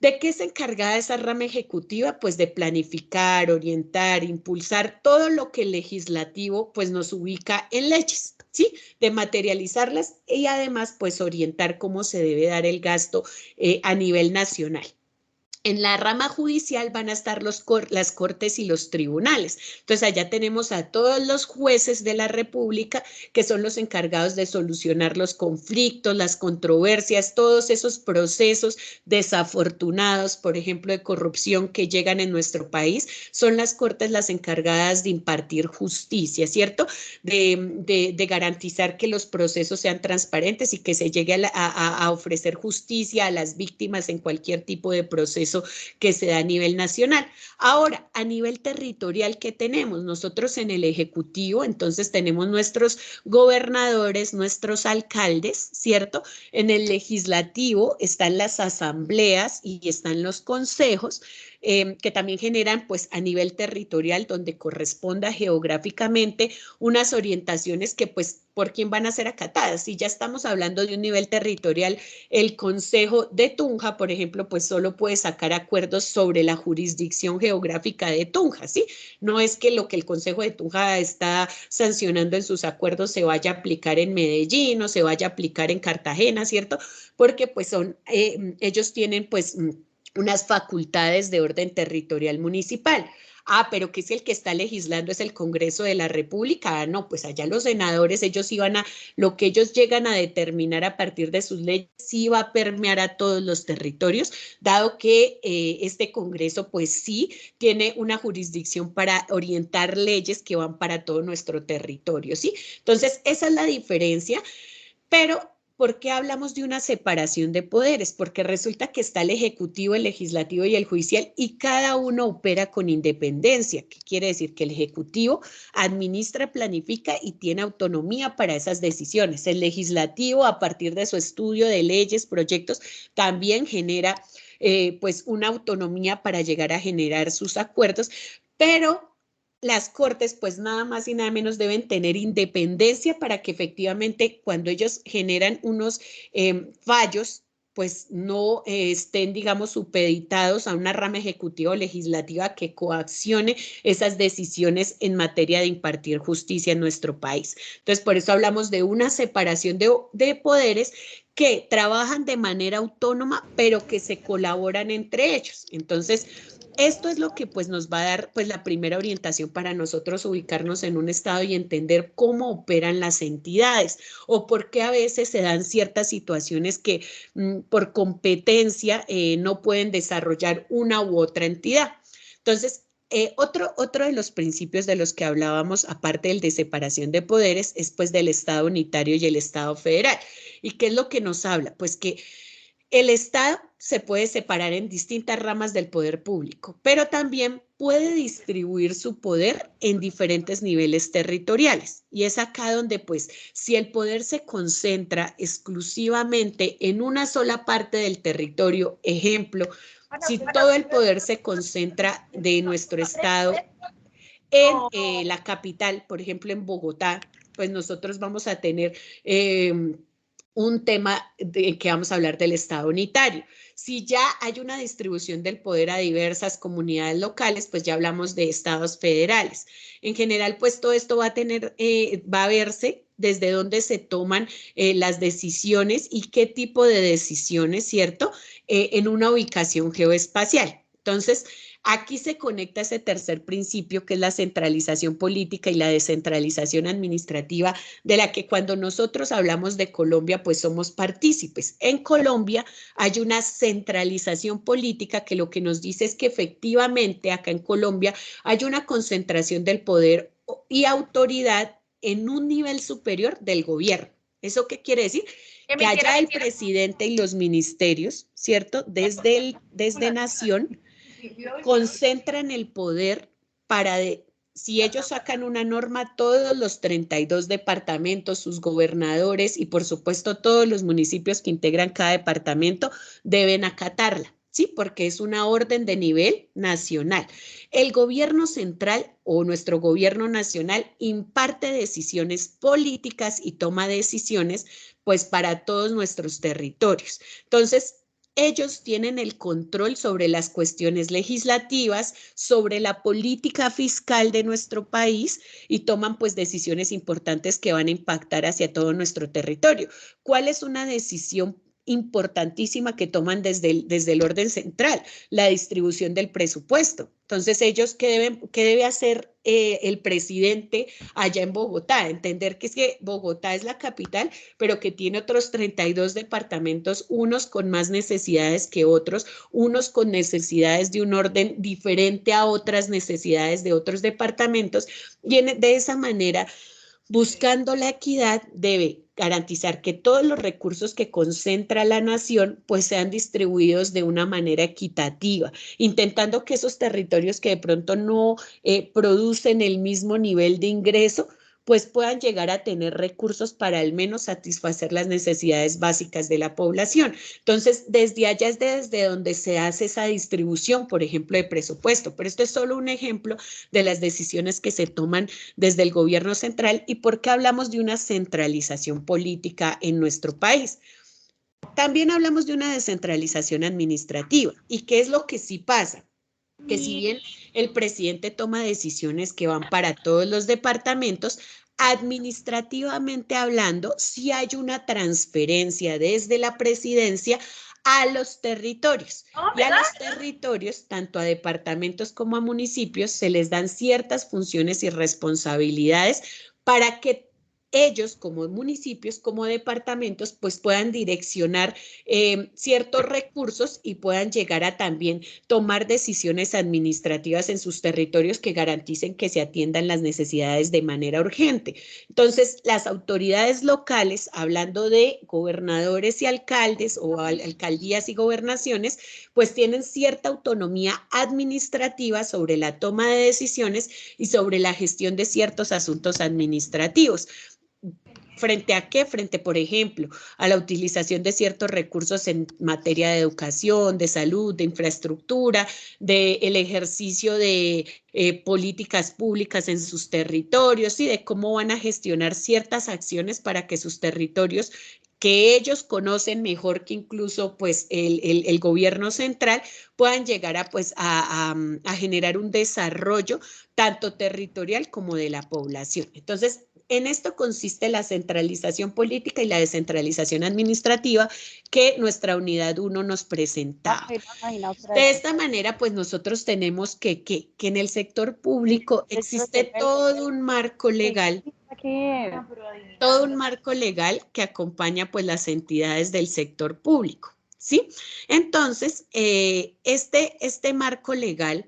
¿de qué es encargada esa rama ejecutiva? Pues de planificar, orientar, impulsar todo lo que el legislativo pues nos ubica en leyes, ¿sí? De materializarlas y además pues orientar cómo se debe dar el gasto a nivel nacional. En la rama judicial van a estar las cortes y los tribunales. Entonces, allá tenemos a todos los jueces de la República que son los encargados de solucionar los conflictos, las controversias, todos esos procesos desafortunados, por ejemplo, de corrupción que llegan en nuestro país. Son las cortes las encargadas de impartir justicia, ¿cierto? De garantizar que los procesos sean transparentes y que se llegue a ofrecer justicia a las víctimas en cualquier tipo de proceso que se da a nivel nacional. Ahora, a nivel territorial, ¿qué tenemos? Nosotros en el Ejecutivo, entonces tenemos nuestros gobernadores, nuestros alcaldes, ¿cierto? En el Legislativo están las asambleas y están los consejos, que también generan pues a nivel territorial donde corresponda geográficamente unas orientaciones que pues por quién van a ser acatadas. Si ya estamos hablando de un nivel territorial, el Consejo de Tunja, por ejemplo, pues solo puede sacar acuerdos sobre la jurisdicción geográfica de Tunja, ¿sí? No es que lo que el Consejo de Tunja está sancionando en sus acuerdos se vaya a aplicar en Medellín o se vaya a aplicar en Cartagena, ¿cierto? Porque pues ellos tienen pues unas facultades de orden territorial municipal. Ah, pero que es el que está legislando es el Congreso de la República. Ah, no, pues allá los senadores, ellos iban lo que ellos llegan a determinar a partir de sus leyes, sí va a permear a todos los territorios, dado que este Congreso, pues sí, tiene una jurisdicción para orientar leyes que van para todo nuestro territorio, ¿sí? Entonces, esa es la diferencia, pero ¿por qué hablamos de una separación de poderes? Porque resulta que está el Ejecutivo, el Legislativo y el Judicial y cada uno opera con independencia. ¿Qué quiere decir? Que el Ejecutivo administra, planifica y tiene autonomía para esas decisiones. El Legislativo, a partir de su estudio de leyes, proyectos, también genera pues una autonomía para llegar a generar sus acuerdos, pero las cortes pues nada más y nada menos deben tener independencia para que efectivamente cuando ellos generan unos fallos pues no estén, digamos, supeditados a una rama ejecutiva o legislativa que coaccione esas decisiones en materia de impartir justicia en nuestro país. Entonces, por eso hablamos de una separación de poderes que trabajan de manera autónoma, pero que se colaboran entre ellos. Entonces, esto es lo que pues nos va a dar pues la primera orientación para nosotros ubicarnos en un estado y entender cómo operan las entidades o por qué a veces se dan ciertas situaciones que por competencia no pueden desarrollar una u otra entidad. Entonces, Otro de los principios de los que hablábamos, aparte del de separación de poderes, es pues del Estado unitario y el Estado federal. ¿Y qué es lo que nos habla? Pues que el Estado se puede separar en distintas ramas del poder público, pero también puede distribuir su poder en diferentes niveles territoriales. Y es acá donde, pues, si el poder se concentra exclusivamente en una sola parte del territorio, ejemplo, si todo el poder se concentra de nuestro Estado en la capital, por ejemplo, en Bogotá, pues nosotros vamos a tener un tema de que vamos a hablar del Estado unitario. Si ya hay una distribución del poder a diversas comunidades locales, pues ya hablamos de estados federales. En general, pues todo esto va a verse desde dónde se toman las decisiones y qué tipo de decisiones, ¿cierto? En una ubicación geoespacial. Entonces, aquí se conecta ese tercer principio, que es la centralización política y la descentralización administrativa, de la que cuando nosotros hablamos de Colombia, pues somos partícipes. En Colombia hay una centralización política que lo que nos dice es que efectivamente acá en Colombia hay una concentración del poder y autoridad en un nivel superior del gobierno. ¿Eso qué quiere decir? Que allá el presidente y los ministerios, ¿cierto? Desde Nación, concentran el poder para, si ellos sacan una norma, todos los 32 departamentos, sus gobernadores y por supuesto todos los municipios que integran cada departamento deben acatarla, ¿sí? Porque es una orden de nivel nacional. El gobierno central o nuestro gobierno nacional imparte decisiones políticas y toma decisiones pues para todos nuestros territorios. Entonces, ellos tienen el control sobre las cuestiones legislativas, sobre la política fiscal de nuestro país y toman pues decisiones importantes que van a impactar hacia todo nuestro territorio. ¿Cuál es una decisión importantísima que toman desde el orden central? La distribución del presupuesto. Entonces, ellos, ¿qué debe hacer el presidente allá en Bogotá? Entender que es que Bogotá es la capital, pero que tiene otros 32 departamentos, unos con más necesidades que otros, unos con necesidades de un orden diferente a otras necesidades de otros departamentos, y de esa manera, buscando la equidad, debe garantizar que todos los recursos que concentra la nación pues sean distribuidos de una manera equitativa, intentando que esos territorios que de pronto no producen el mismo nivel de ingreso, pues puedan llegar a tener recursos para al menos satisfacer las necesidades básicas de la población. Entonces, desde allá es desde donde se hace esa distribución, por ejemplo, de presupuesto, pero esto es solo un ejemplo de las decisiones que se toman desde el gobierno central y por qué hablamos de una centralización política en nuestro país. También hablamos de una descentralización administrativa. ¿Y qué es lo que sí pasa? Que si bien el presidente toma decisiones que van para todos los departamentos, administrativamente hablando, sí hay una transferencia desde la presidencia a los territorios. Y a los territorios, tanto a departamentos como a municipios, se les dan ciertas funciones y responsabilidades para que ellos como municipios, como departamentos, pues puedan direccionar ciertos recursos y puedan llegar a también tomar decisiones administrativas en sus territorios que garanticen que se atiendan las necesidades de manera urgente. Entonces, las autoridades locales, hablando de gobernadores y alcaldes o alcaldías y gobernaciones, pues tienen cierta autonomía administrativa sobre la toma de decisiones y sobre la gestión de ciertos asuntos administrativos. ¿Frente a qué? Frente, por ejemplo, a la utilización de ciertos recursos en materia de educación, de salud, de infraestructura, del ejercicio de políticas públicas en sus territorios y de cómo van a gestionar ciertas acciones para que sus territorios, que ellos conocen mejor que incluso pues el gobierno central, puedan llegar a, pues, a generar un desarrollo tanto territorial como de la población. Entonces, en esto consiste la centralización política y la descentralización administrativa que nuestra unidad 1 nos presenta. De esta manera, pues nosotros tenemos que en el sector público existe todo un marco legal que acompaña pues las entidades del sector público, ¿sí? Entonces, este marco legal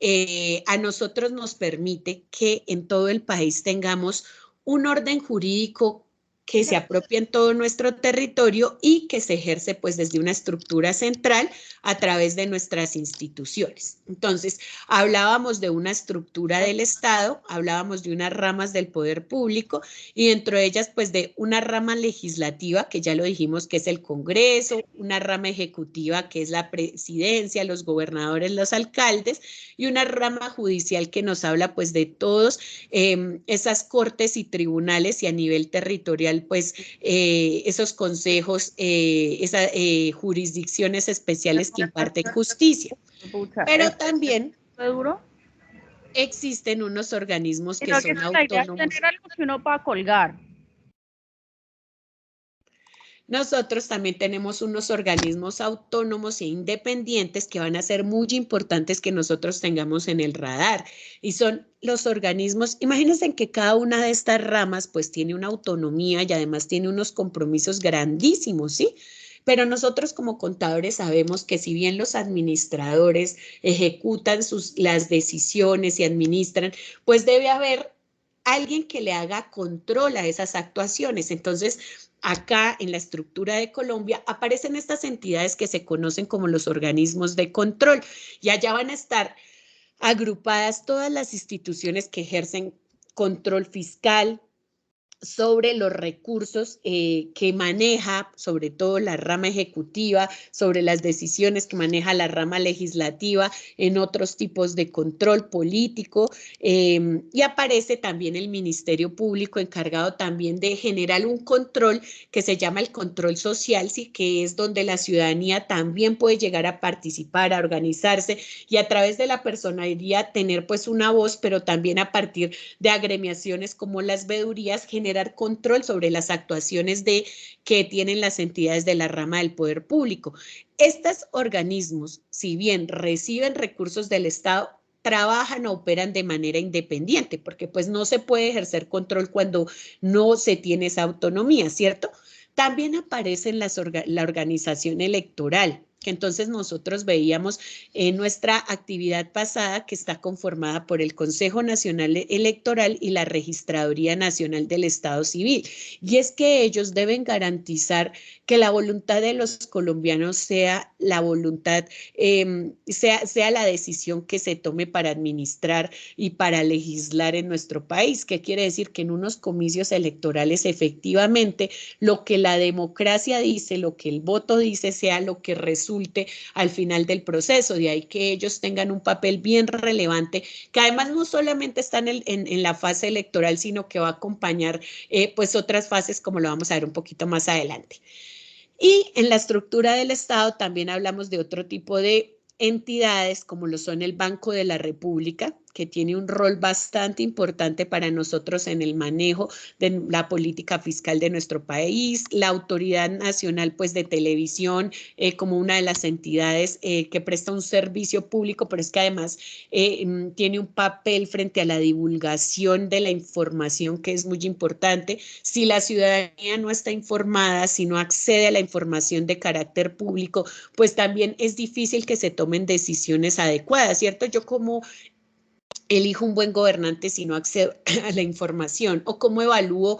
a nosotros nos permite que en todo el país tengamos un orden jurídico que se apropia en todo nuestro territorio y que se ejerce pues desde una estructura central a través de nuestras instituciones. Entonces, hablábamos de una estructura del Estado, hablábamos de unas ramas del poder público y dentro de ellas pues de una rama legislativa, que ya lo dijimos que es el Congreso, una rama ejecutiva que es la presidencia, los gobernadores, los alcaldes, y una rama judicial que nos habla pues de todos esas cortes y tribunales y a nivel territorial pues esos consejos, esas jurisdicciones especiales que imparten justicia. Pero también existen unos organismos que son autónomos. Tener algo que uno pueda colgar. Nosotros también tenemos unos organismos autónomos e independientes que van a ser muy importantes que nosotros tengamos en el radar. Y son los organismos, imagínense que cada una de estas ramas pues tiene una autonomía y además tiene unos compromisos grandísimos, ¿sí? Pero nosotros como contadores sabemos que si bien los administradores ejecutan las decisiones y administran, pues debe haber alguien que le haga control a esas actuaciones. Entonces, acá en la estructura de Colombia aparecen estas entidades que se conocen como los organismos de control y allá van a estar agrupadas todas las instituciones que ejercen control fiscal sobre los recursos que maneja, sobre todo la rama ejecutiva, sobre las decisiones que maneja la rama legislativa, en otros tipos de control político, y aparece también el Ministerio Público encargado también de generar un control que se llama el control social, sí, que es donde la ciudadanía también puede llegar a participar, a organizarse y a través de la personería tener pues una voz, pero también a partir de agremiaciones como las veedurías, generar control sobre las actuaciones que tienen las entidades de la rama del poder público. Estos organismos, si bien reciben recursos del Estado, trabajan o operan de manera independiente, porque pues no se puede ejercer control cuando no se tiene esa autonomía, ¿cierto? También aparece la organización electoral, que entonces nosotros veíamos en nuestra actividad pasada que está conformada por el Consejo Nacional Electoral y la Registraduría Nacional del Estado Civil. Y es que ellos deben garantizar que la voluntad de los colombianos sea la voluntad, sea la decisión que se tome para administrar y para legislar en nuestro país. ¿Qué quiere decir? Que en unos comicios electorales efectivamente lo que la democracia dice, lo que el voto dice, sea lo que resulte al final del proceso, de ahí que ellos tengan un papel bien relevante, que además no solamente está en la fase electoral, sino que va a acompañar pues otras fases como lo vamos a ver un poquito más adelante. Y en la estructura del Estado también hablamos de otro tipo de entidades como lo son el Banco de la República, que tiene un rol bastante importante para nosotros en el manejo de la política fiscal de nuestro país, la Autoridad Nacional pues, de Televisión como una de las entidades que presta un servicio público, pero es que además tiene un papel frente a la divulgación de la información que es muy importante. Si la ciudadanía no está informada, si no accede a la información de carácter público, pues también es difícil que se tomen decisiones adecuadas, ¿cierto? Yo como elijo un buen gobernante si no accedo a la información, o cómo evalúo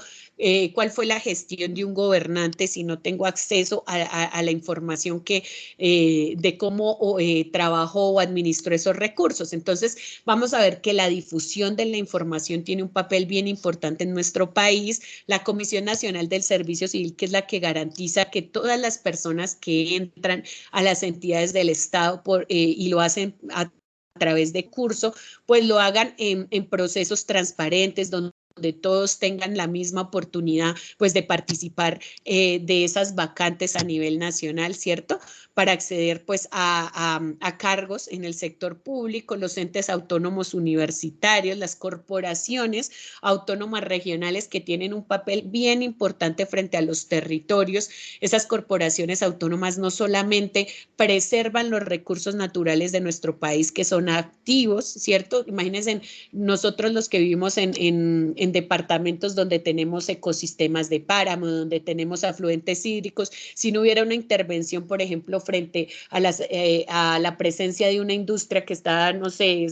cuál fue la gestión de un gobernante si no tengo acceso a la información de cómo trabajó o administró esos recursos. Entonces, vamos a ver que la difusión de la información tiene un papel bien importante en nuestro país. La Comisión Nacional del Servicio Civil, que es la que garantiza que todas las personas que entran a las entidades del Estado y lo hacen a través de curso, pues lo hagan en procesos transparentes, donde todos tengan la misma oportunidad pues de participar de esas vacantes a nivel nacional, ¿cierto? Para acceder pues a cargos en el sector público, los entes autónomos universitarios, las corporaciones autónomas regionales que tienen un papel bien importante frente a los territorios. Esas corporaciones autónomas no solamente preservan los recursos naturales de nuestro país que son activos, ¿cierto? Imagínense nosotros los que vivimos en en departamentos donde tenemos ecosistemas de páramo, donde tenemos afluentes hídricos, si no hubiera una intervención, por ejemplo, frente a la presencia de una industria que está, no sé,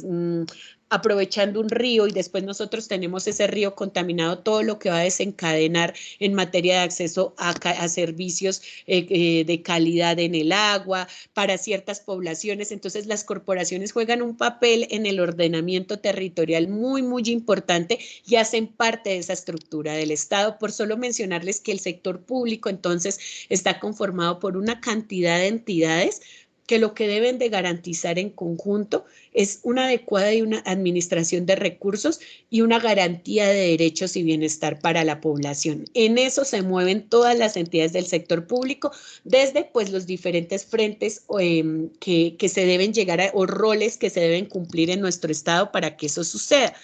aprovechando un río y después nosotros tenemos ese río contaminado, todo lo que va a desencadenar en materia de acceso a servicios de calidad en el agua para ciertas poblaciones. Entonces las corporaciones juegan un papel en el ordenamiento territorial muy, muy importante y hacen parte de esa estructura del Estado. Por solo mencionarles que el sector público entonces está conformado por una cantidad de entidades que lo que deben de garantizar en conjunto es una adecuada y una administración de recursos y una garantía de derechos y bienestar para la población. En eso se mueven todas las entidades del sector público, desde pues los diferentes frentes que se deben llegar o roles que se deben cumplir en nuestro Estado para que eso suceda.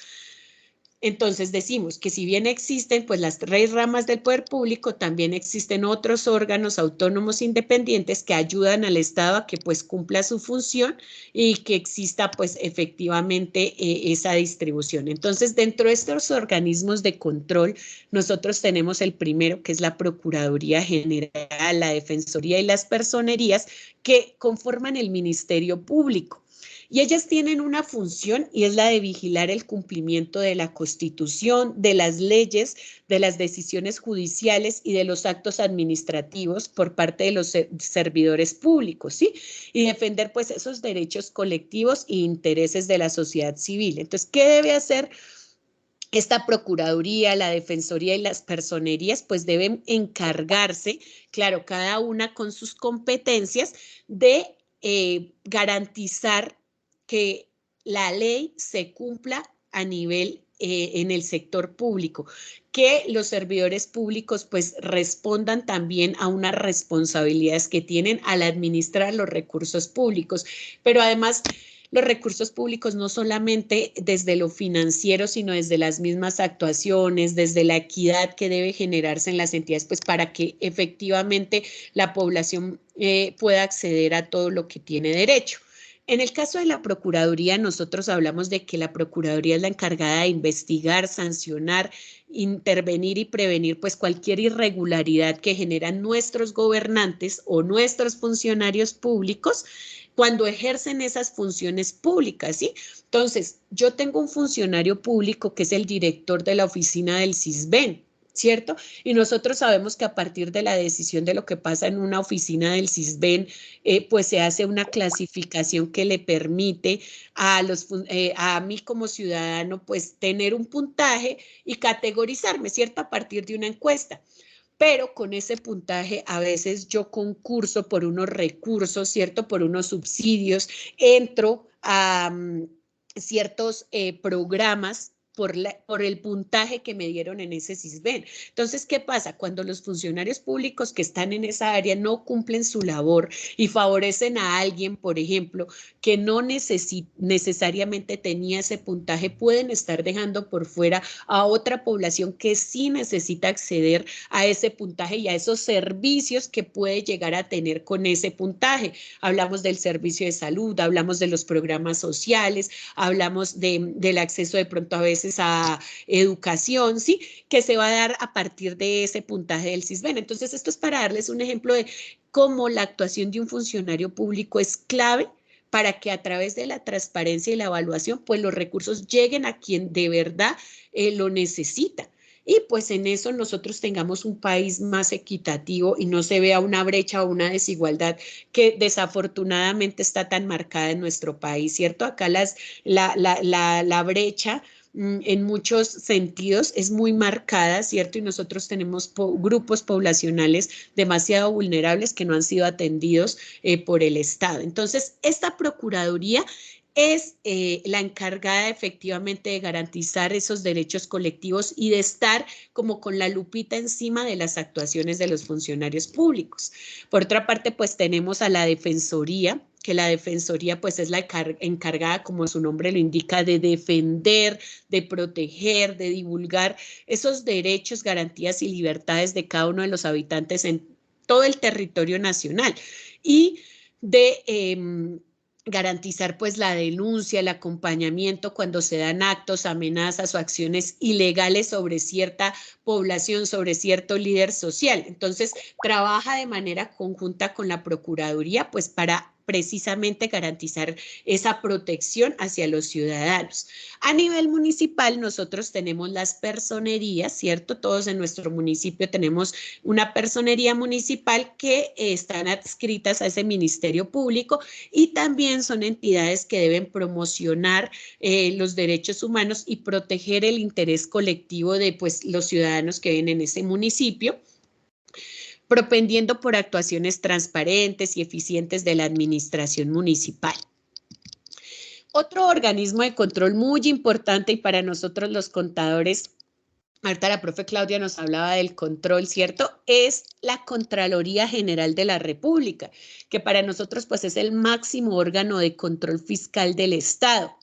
Entonces decimos que si bien existen pues las 3 ramas del poder público, también existen otros órganos autónomos independientes que ayudan al Estado a que pues cumpla su función y que exista pues efectivamente esa distribución. Entonces dentro de estos organismos de control nosotros tenemos el primero, que es la Procuraduría General, la Defensoría y las Personerías, que conforman el Ministerio Público. Y ellas tienen una función y es la de vigilar el cumplimiento de la Constitución, de las leyes, de las decisiones judiciales y de los actos administrativos por parte de los servidores públicos, ¿sí? Y defender pues esos derechos colectivos e intereses de la sociedad civil. Entonces, ¿qué debe hacer esta Procuraduría, la Defensoría y las Personerías? Pues deben encargarse, claro, cada una con sus competencias, de garantizar que la ley se cumpla a nivel en el sector público, que los servidores públicos pues respondan también a unas responsabilidades que tienen al administrar los recursos públicos, pero además los recursos públicos no solamente desde lo financiero, sino desde las mismas actuaciones, desde la equidad que debe generarse en las entidades, pues para que efectivamente la población pueda acceder a todo lo que tiene derecho. En el caso de la Procuraduría, nosotros hablamos de que la Procuraduría es la encargada de investigar, sancionar, intervenir y prevenir pues cualquier irregularidad que generan nuestros gobernantes o nuestros funcionarios públicos cuando ejercen esas funciones públicas, ¿sí? Entonces, yo tengo un funcionario público que es el director de la oficina del CISBEN, ¿cierto? Y nosotros sabemos que a partir de la decisión de lo que pasa en una oficina del CISBEN, pues se hace una clasificación que le permite a mí como ciudadano, pues tener un puntaje y categorizarme, ¿cierto? A partir de una encuesta. Pero con ese puntaje a veces yo concurso por unos recursos, ¿cierto? Por unos subsidios, entro a ciertos programas por el puntaje que me dieron en ese CISBEN. Entonces, ¿qué pasa? Cuando los funcionarios públicos que están en esa área no cumplen su labor y favorecen a alguien, por ejemplo, que no necesariamente tenía ese puntaje, pueden estar dejando por fuera a otra población que sí necesita acceder a ese puntaje y a esos servicios que puede llegar a tener con ese puntaje. Hablamos del servicio de salud, hablamos de los programas sociales, hablamos del acceso de pronto a veces a educación, ¿sí? Que se va a dar a partir de ese puntaje del CISBEN. Entonces, esto es para darles un ejemplo de cómo la actuación de un funcionario público es clave para que a través de la transparencia y la evaluación, pues los recursos lleguen a quien de verdad lo necesita. Y pues en eso nosotros tengamos un país más equitativo y no se vea una brecha o una desigualdad que desafortunadamente está tan marcada en nuestro país, ¿cierto? Acá la brecha en muchos sentidos es muy marcada, ¿cierto? Y nosotros tenemos grupos poblacionales demasiado vulnerables que no han sido atendidos por el Estado. Entonces, esta Procuraduría es la encargada efectivamente de garantizar esos derechos colectivos y de estar como con la lupita encima de las actuaciones de los funcionarios públicos. Por otra parte, pues tenemos a la Defensoría, que la Defensoría pues es la encargada, como su nombre lo indica, de defender, de proteger, de divulgar esos derechos, garantías y libertades de cada uno de los habitantes en todo el territorio nacional y de garantizar pues la denuncia, el acompañamiento cuando se dan actos, amenazas o acciones ilegales sobre cierta población, sobre cierto líder social. Entonces, trabaja de manera conjunta con la Procuraduría pues para precisamente garantizar esa protección hacia los ciudadanos. A nivel municipal, nosotros tenemos las personerías, ¿cierto? Todos en nuestro municipio tenemos una personería municipal que están adscritas a ese Ministerio Público y también son entidades que deben promocionar los derechos humanos y proteger el interés colectivo de pues, los ciudadanos que viven en ese municipio, propendiendo por actuaciones transparentes y eficientes de la administración municipal. Otro organismo de control muy importante y para nosotros los contadores, ahorita la profe Claudia nos hablaba del control, ¿cierto? Es la Contraloría General de la República, que para nosotros pues es el máximo órgano de control fiscal del Estado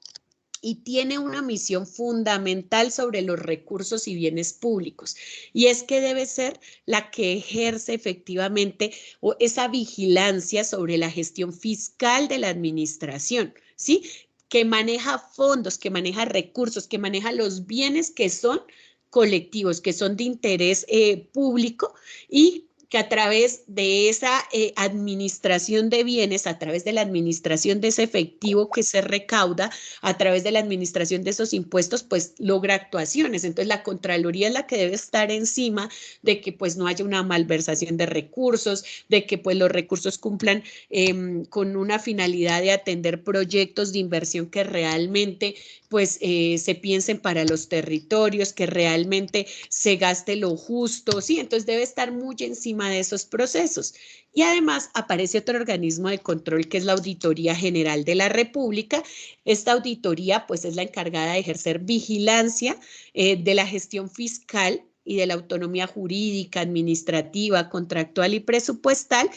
y tiene una misión fundamental sobre los recursos y bienes públicos, y es que debe ser la que ejerce efectivamente esa vigilancia sobre la gestión fiscal de la administración, ¿sí? Que maneja fondos, que maneja recursos, que maneja los bienes que son colectivos, que son de interés público y que a través de esa administración de bienes, a través de la administración de ese efectivo que se recauda, a través de la administración de esos impuestos, pues logra actuaciones. Entonces la Contraloría es la que debe estar encima de que pues no haya una malversación de recursos, de que pues los recursos cumplan con una finalidad de atender proyectos de inversión que realmente pues se piensen para los territorios, que realmente se gaste lo justo, ¿sí? Entonces debe estar muy encima de esos procesos. Y además aparece otro organismo de control que es la Auditoría General de la República. Esta auditoría pues es la encargada de ejercer vigilancia de la gestión fiscal y de la autonomía jurídica, administrativa, contractual y presupuestal,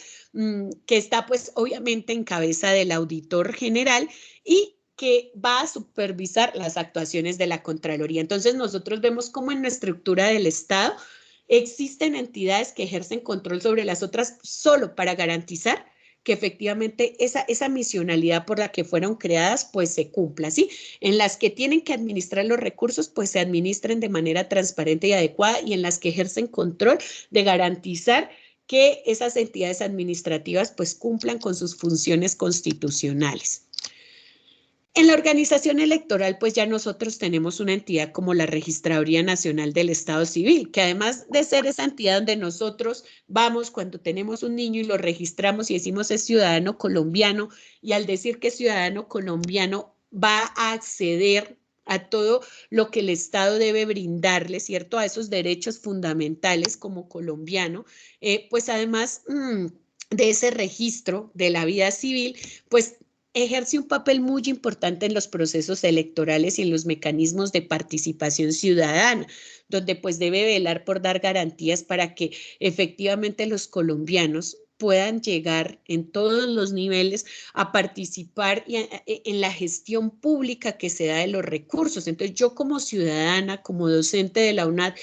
que está pues obviamente en cabeza del auditor general y que va a supervisar las actuaciones de la Contraloría. Entonces nosotros vemos cómo en la estructura del Estado existen entidades que ejercen control sobre las otras solo para garantizar que efectivamente esa misionalidad por la que fueron creadas pues se cumpla, ¿sí? En las que tienen que administrar los recursos pues se administren de manera transparente y adecuada y en las que ejercen control de garantizar que esas entidades administrativas pues cumplan con sus funciones constitucionales. En la organización electoral, pues ya nosotros tenemos una entidad como la Registraduría Nacional del Estado Civil, que además de ser esa entidad donde nosotros vamos cuando tenemos un niño y lo registramos y decimos es ciudadano colombiano, y al decir que es ciudadano colombiano va a acceder a todo lo que el Estado debe brindarle, ¿cierto? A esos derechos fundamentales como colombiano, pues además de ese registro de la vida civil, pues ejerce un papel muy importante en los procesos electorales y en los mecanismos de participación ciudadana, donde pues debe velar por dar garantías para que efectivamente los colombianos puedan llegar en todos los niveles a participar en la gestión pública que se da de los recursos. Entonces yo como ciudadana, como docente de la UNAD,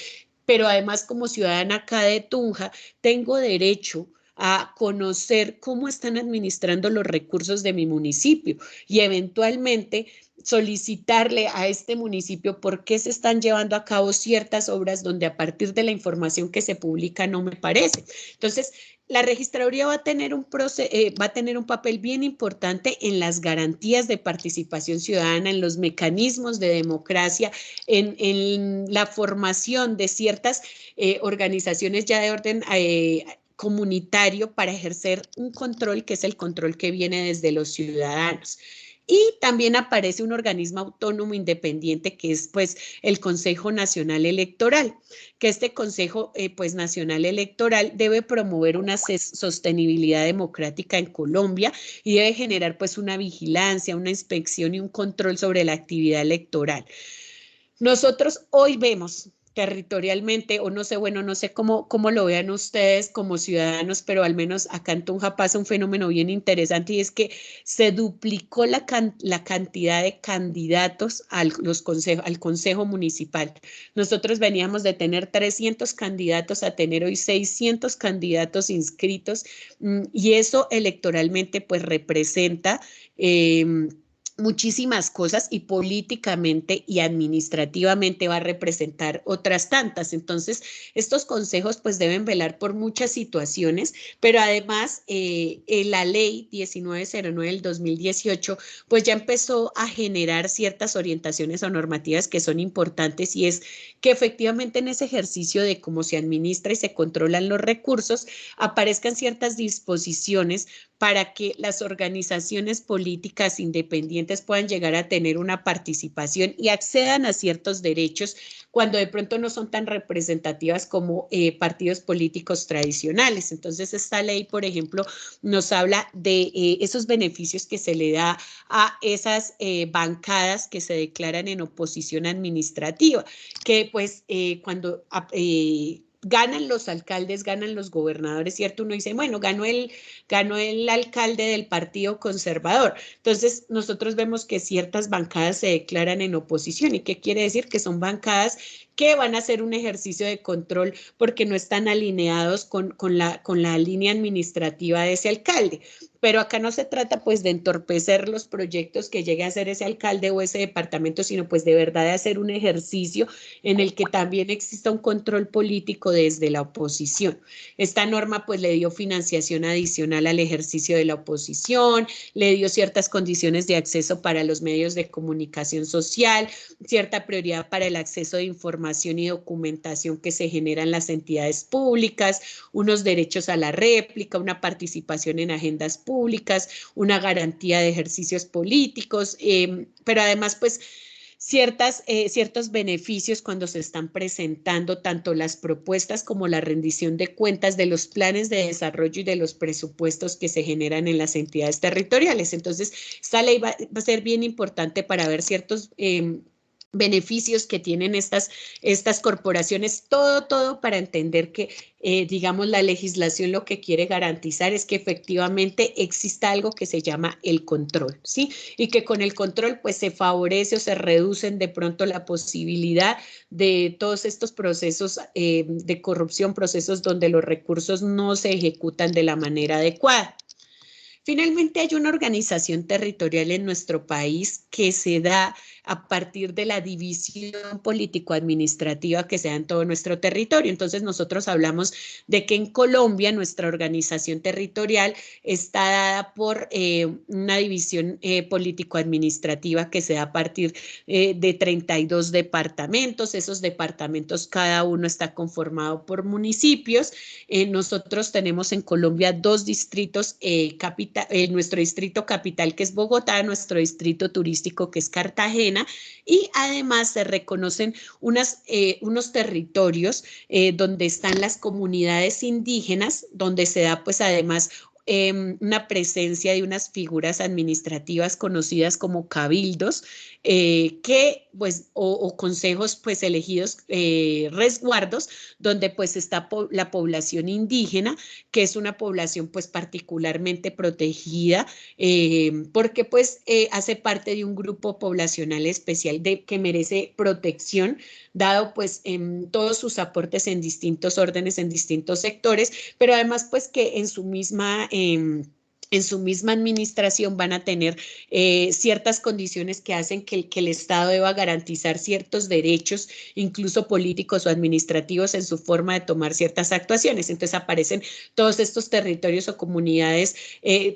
pero además como ciudadana acá de Tunja, tengo derecho a conocer cómo están administrando los recursos de mi municipio y eventualmente solicitarle a este municipio por qué se están llevando a cabo ciertas obras donde a partir de la información que se publica no me parece. Entonces, la registraduría va a tener un papel bien importante en las garantías de participación ciudadana, en los mecanismos de democracia, en la formación de ciertas organizaciones ya de orden comunitario para ejercer un control que es el control que viene desde los ciudadanos. Y también aparece un organismo autónomo independiente que es pues el Consejo Nacional Electoral, que este Consejo pues Nacional Electoral debe promover una sostenibilidad democrática en Colombia y debe generar pues una vigilancia, una inspección y un control sobre la actividad electoral. Nosotros hoy vemos territorialmente, o no sé, bueno, no sé cómo lo vean ustedes como ciudadanos, pero al menos acá en Tunja pasa un fenómeno bien interesante, y es que se duplicó la cantidad de candidatos al consejo municipal. Nosotros veníamos de tener 300 candidatos a tener hoy 600 candidatos inscritos, y eso electoralmente pues representa muchísimas cosas, y políticamente y administrativamente va a representar otras tantas. Entonces, estos consejos pues deben velar por muchas situaciones, pero además la ley 1909 del 2018 pues ya empezó a generar ciertas orientaciones o normativas que son importantes, y es que efectivamente en ese ejercicio de cómo se administra y se controlan los recursos aparezcan ciertas disposiciones para que las organizaciones políticas independientes puedan llegar a tener una participación y accedan a ciertos derechos cuando de pronto no son tan representativas como partidos políticos tradicionales. Entonces, esta ley, por ejemplo, nos habla de esos beneficios que se le da a esas bancadas que se declaran en oposición administrativa, que pues cuando ganan los alcaldes, ganan los gobernadores, ¿cierto? Uno dice, bueno, ganó el alcalde del Partido Conservador. Entonces, nosotros vemos que ciertas bancadas se declaran en oposición. ¿Y qué quiere decir? Que son bancadas que van a hacer un ejercicio de control porque no están alineados con la línea administrativa de ese alcalde. Pero acá no se trata pues de entorpecer los proyectos que llegue a hacer ese alcalde o ese departamento, sino pues de verdad de hacer un ejercicio en el que también exista un control político desde la oposición. Esta norma pues le dio financiación adicional al ejercicio de la oposición, le dio ciertas condiciones de acceso para los medios de comunicación social, cierta prioridad para el acceso de información y documentación que se generan en las entidades públicas, unos derechos a la réplica, una participación en agendas públicas, una garantía de ejercicios políticos, pero además pues ciertos beneficios cuando se están presentando tanto las propuestas como la rendición de cuentas de los planes de desarrollo y de los presupuestos que se generan en las entidades territoriales. Entonces, esta ley va a ser bien importante para ver ciertos beneficios que tienen estas corporaciones, todo para entender que, digamos, la legislación lo que quiere garantizar es que efectivamente exista algo que se llama el control, ¿sí? Y que con el control pues se favorece o se reducen de pronto la posibilidad de todos estos procesos de corrupción, procesos donde los recursos no se ejecutan de la manera adecuada. Finalmente, hay una organización territorial en nuestro país que se da a partir de la división político-administrativa que se da en todo nuestro territorio. Entonces, nosotros hablamos de que en Colombia nuestra organización territorial está dada por una división político-administrativa que se da a partir de 32 departamentos. Esos departamentos, cada uno está conformado por municipios. Nosotros tenemos en Colombia 2 distritos capitales, nuestro distrito capital que es Bogotá, nuestro distrito turístico que es Cartagena, y además se reconocen unos territorios donde están las comunidades indígenas, donde se da pues además una presencia de unas figuras administrativas conocidas como cabildos, que pues o consejos pues elegidos, resguardos, donde pues está la población indígena, que es una población pues particularmente protegida, porque pues hace parte de un grupo poblacional especial que merece protección, dado pues todos sus aportes en distintos órdenes, en distintos sectores, pero además pues que en su misma administración van a tener ciertas condiciones que hacen que el Estado deba garantizar ciertos derechos, incluso políticos o administrativos, en su forma de tomar ciertas actuaciones. Entonces aparecen todos estos territorios o comunidades,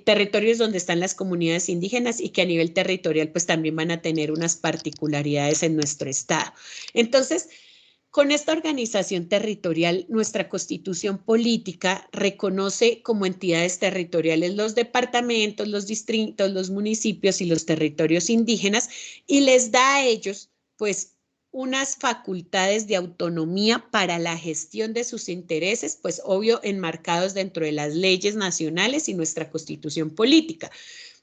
territorios donde están las comunidades indígenas y que a nivel territorial pues también van a tener unas particularidades en nuestro Estado. Entonces, con esta organización territorial, nuestra constitución política reconoce como entidades territoriales los departamentos, los distritos, los municipios y los territorios indígenas, y les da a ellos, pues, unas facultades de autonomía para la gestión de sus intereses, pues obvio enmarcados dentro de las leyes nacionales y nuestra constitución política.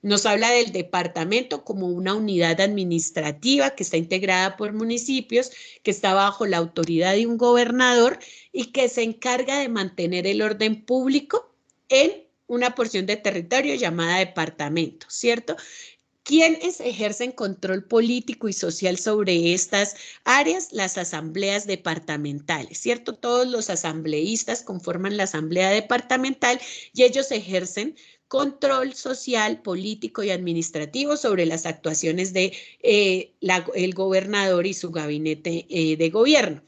Nos habla del departamento como una unidad administrativa que está integrada por municipios, que está bajo la autoridad de un gobernador y que se encarga de mantener el orden público en una porción de territorio llamada departamento, ¿cierto? ¿Quiénes ejercen control político y social sobre estas áreas? Las asambleas departamentales, ¿cierto? Todos los asambleístas conforman la asamblea departamental y ellos ejercen control social, político y administrativo sobre las actuaciones de el gobernador y su gabinete de gobierno.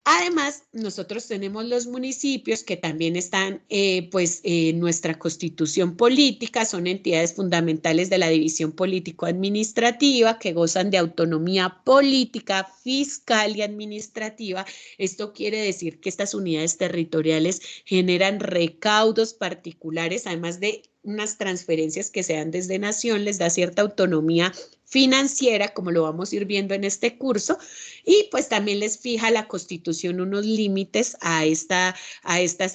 Además, nosotros tenemos los municipios que también están en nuestra constitución política, son entidades fundamentales de la división político-administrativa que gozan de autonomía política, fiscal y administrativa. Esto quiere decir que estas unidades territoriales generan recaudos particulares, además de unas transferencias que se dan desde Nación, les da cierta autonomía financiera, como lo vamos a ir viendo en este curso, y pues también les fija la Constitución unos límites a estas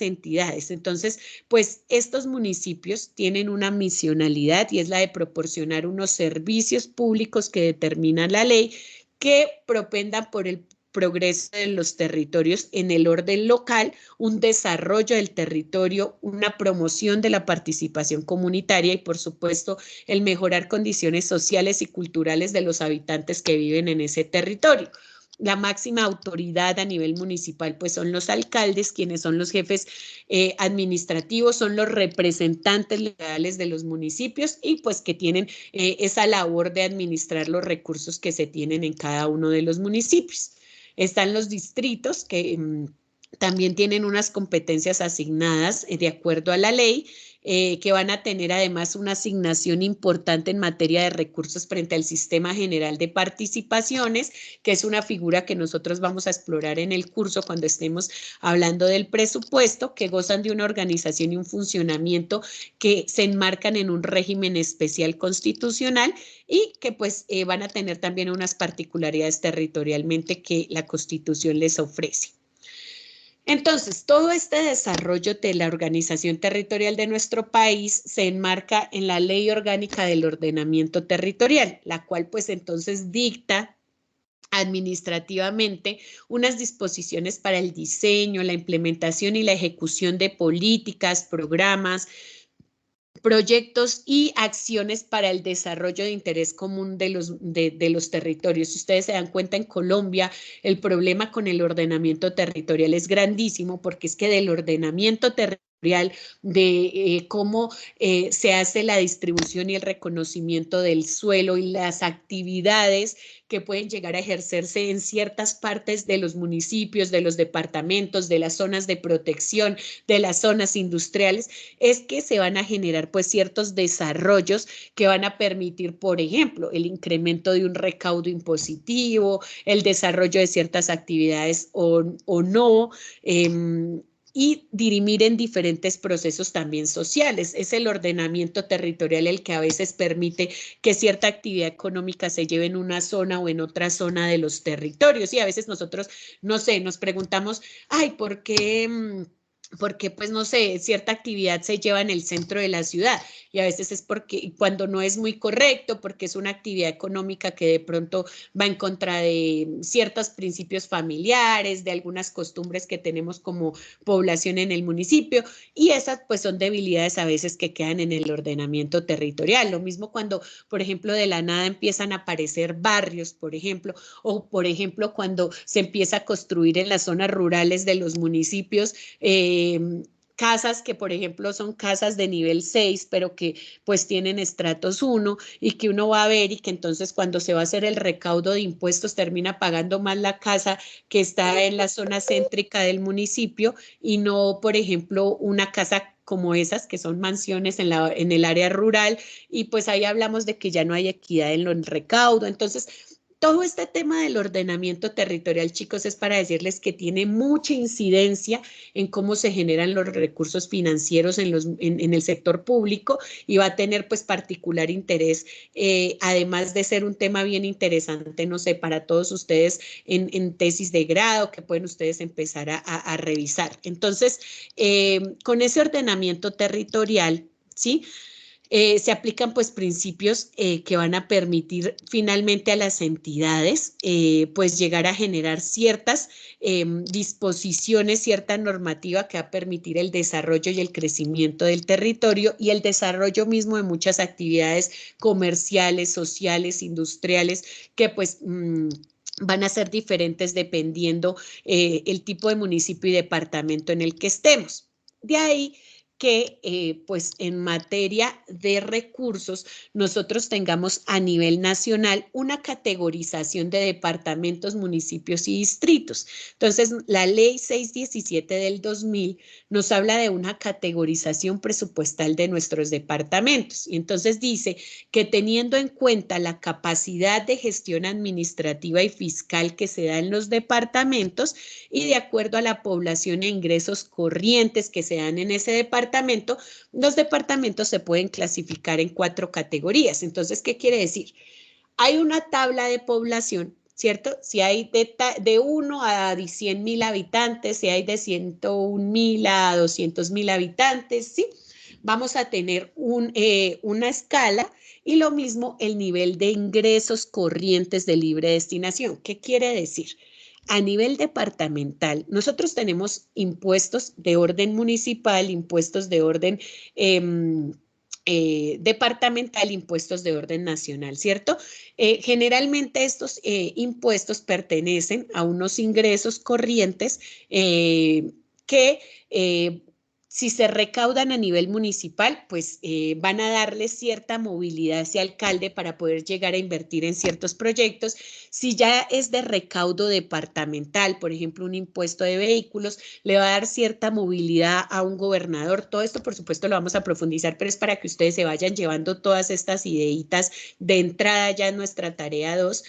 entidades. Entonces, pues estos municipios tienen una misionalidad y es la de proporcionar unos servicios públicos que determina la ley que propendan por el progreso de los territorios en el orden local, un desarrollo del territorio, una promoción de la participación comunitaria y, por supuesto, el mejorar condiciones sociales y culturales de los habitantes que viven en ese territorio. La máxima autoridad a nivel municipal pues son los alcaldes, quienes son los jefes administrativos, son los representantes legales de los municipios y pues que tienen esa labor de administrar los recursos que se tienen en cada uno de los municipios. Están los distritos que también tienen unas competencias asignadas de acuerdo a la ley, que van a tener además una asignación importante en materia de recursos frente al Sistema General de Participaciones, que es una figura que nosotros vamos a explorar en el curso cuando estemos hablando del presupuesto, que gozan de una organización y un funcionamiento que se enmarcan en un régimen especial constitucional y que pues van a tener también unas particularidades territorialmente que la Constitución les ofrece. Entonces, todo este desarrollo de la organización territorial de nuestro país se enmarca en la Ley Orgánica del Ordenamiento Territorial, la cual pues entonces dicta administrativamente unas disposiciones para el diseño, la implementación y la ejecución de políticas, programas, proyectos y acciones para el desarrollo de interés común de los territorios. Si ustedes se dan cuenta, en Colombia el problema con el ordenamiento territorial es grandísimo porque es que del ordenamiento territorial de cómo se hace la distribución y el reconocimiento del suelo y las actividades que pueden llegar a ejercerse en ciertas partes de los municipios, de los departamentos, de las zonas de protección, de las zonas industriales, es que se van a generar pues ciertos desarrollos que van a permitir, por ejemplo, el incremento de un recaudo impositivo, el desarrollo de ciertas actividades o no, y dirimir en diferentes procesos también sociales. Es el ordenamiento territorial el que a veces permite que cierta actividad económica se lleve en una zona o en otra zona de los territorios. Y a veces nosotros, no sé, nos preguntamos, ay, ¿por qué? Porque, pues, no sé, cierta actividad se lleva en el centro de la ciudad y a veces es porque cuando no es muy correcto, porque es una actividad económica que de pronto va en contra de ciertos principios familiares, de algunas costumbres que tenemos como población en el municipio y esas pues son debilidades a veces que quedan en el ordenamiento territorial. Lo mismo cuando, por ejemplo, de la nada empiezan a aparecer barrios, por ejemplo, o por ejemplo cuando se empieza a construir en las zonas rurales de los municipios casas que, por ejemplo, son casas de nivel 6, pero que pues tienen estratos 1 y que uno va a ver y que entonces cuando se va a hacer el recaudo de impuestos termina pagando más la casa que está en la zona céntrica del municipio y no, por ejemplo, una casa como esas que son mansiones en el área rural y pues ahí hablamos de que ya no hay equidad en el recaudo. Entonces, todo este tema del ordenamiento territorial, chicos, es para decirles que tiene mucha incidencia en cómo se generan los recursos financieros en el sector público y va a tener pues particular interés, además de ser un tema bien interesante, no sé, para todos ustedes en tesis de grado que pueden ustedes empezar a revisar. Entonces, con ese ordenamiento territorial, ¿sí? Se aplican pues principios que van a permitir finalmente a las entidades pues llegar a generar ciertas disposiciones, cierta normativa que va a permitir el desarrollo y el crecimiento del territorio y el desarrollo mismo de muchas actividades comerciales, sociales, industriales, que pues van a ser diferentes dependiendo el tipo de municipio y departamento en el que estemos. De ahí que pues en materia de recursos nosotros tengamos a nivel nacional una categorización de departamentos, municipios y distritos. Entonces, la ley 617 del 2000 nos habla de una categorización presupuestal de nuestros departamentos. Y entonces dice que teniendo en cuenta la capacidad de gestión administrativa y fiscal que se da en los departamentos y de acuerdo a la población e ingresos corrientes que se dan en ese departamento, los departamentos se pueden clasificar en 4 categorías. Entonces, ¿qué quiere decir? Hay una tabla de población, ¿cierto? Si hay de 1 a 100.000 habitantes, si hay de 101.000 a 200.000 habitantes, ¿sí? Vamos a tener una escala y lo mismo el nivel de ingresos corrientes de libre destinación. ¿Qué quiere decir? A nivel departamental, nosotros tenemos impuestos de orden municipal, impuestos de orden departamental, impuestos de orden nacional, ¿cierto? Generalmente estos impuestos pertenecen a unos ingresos corrientes que si se recaudan a nivel municipal, pues van a darle cierta movilidad a ese alcalde para poder llegar a invertir en ciertos proyectos. Si ya es de recaudo departamental, por ejemplo, un impuesto de vehículos, le va a dar cierta movilidad a un gobernador. Todo esto, por supuesto, lo vamos a profundizar, pero es para que ustedes se vayan llevando todas estas ideitas de entrada ya en nuestra tarea 2.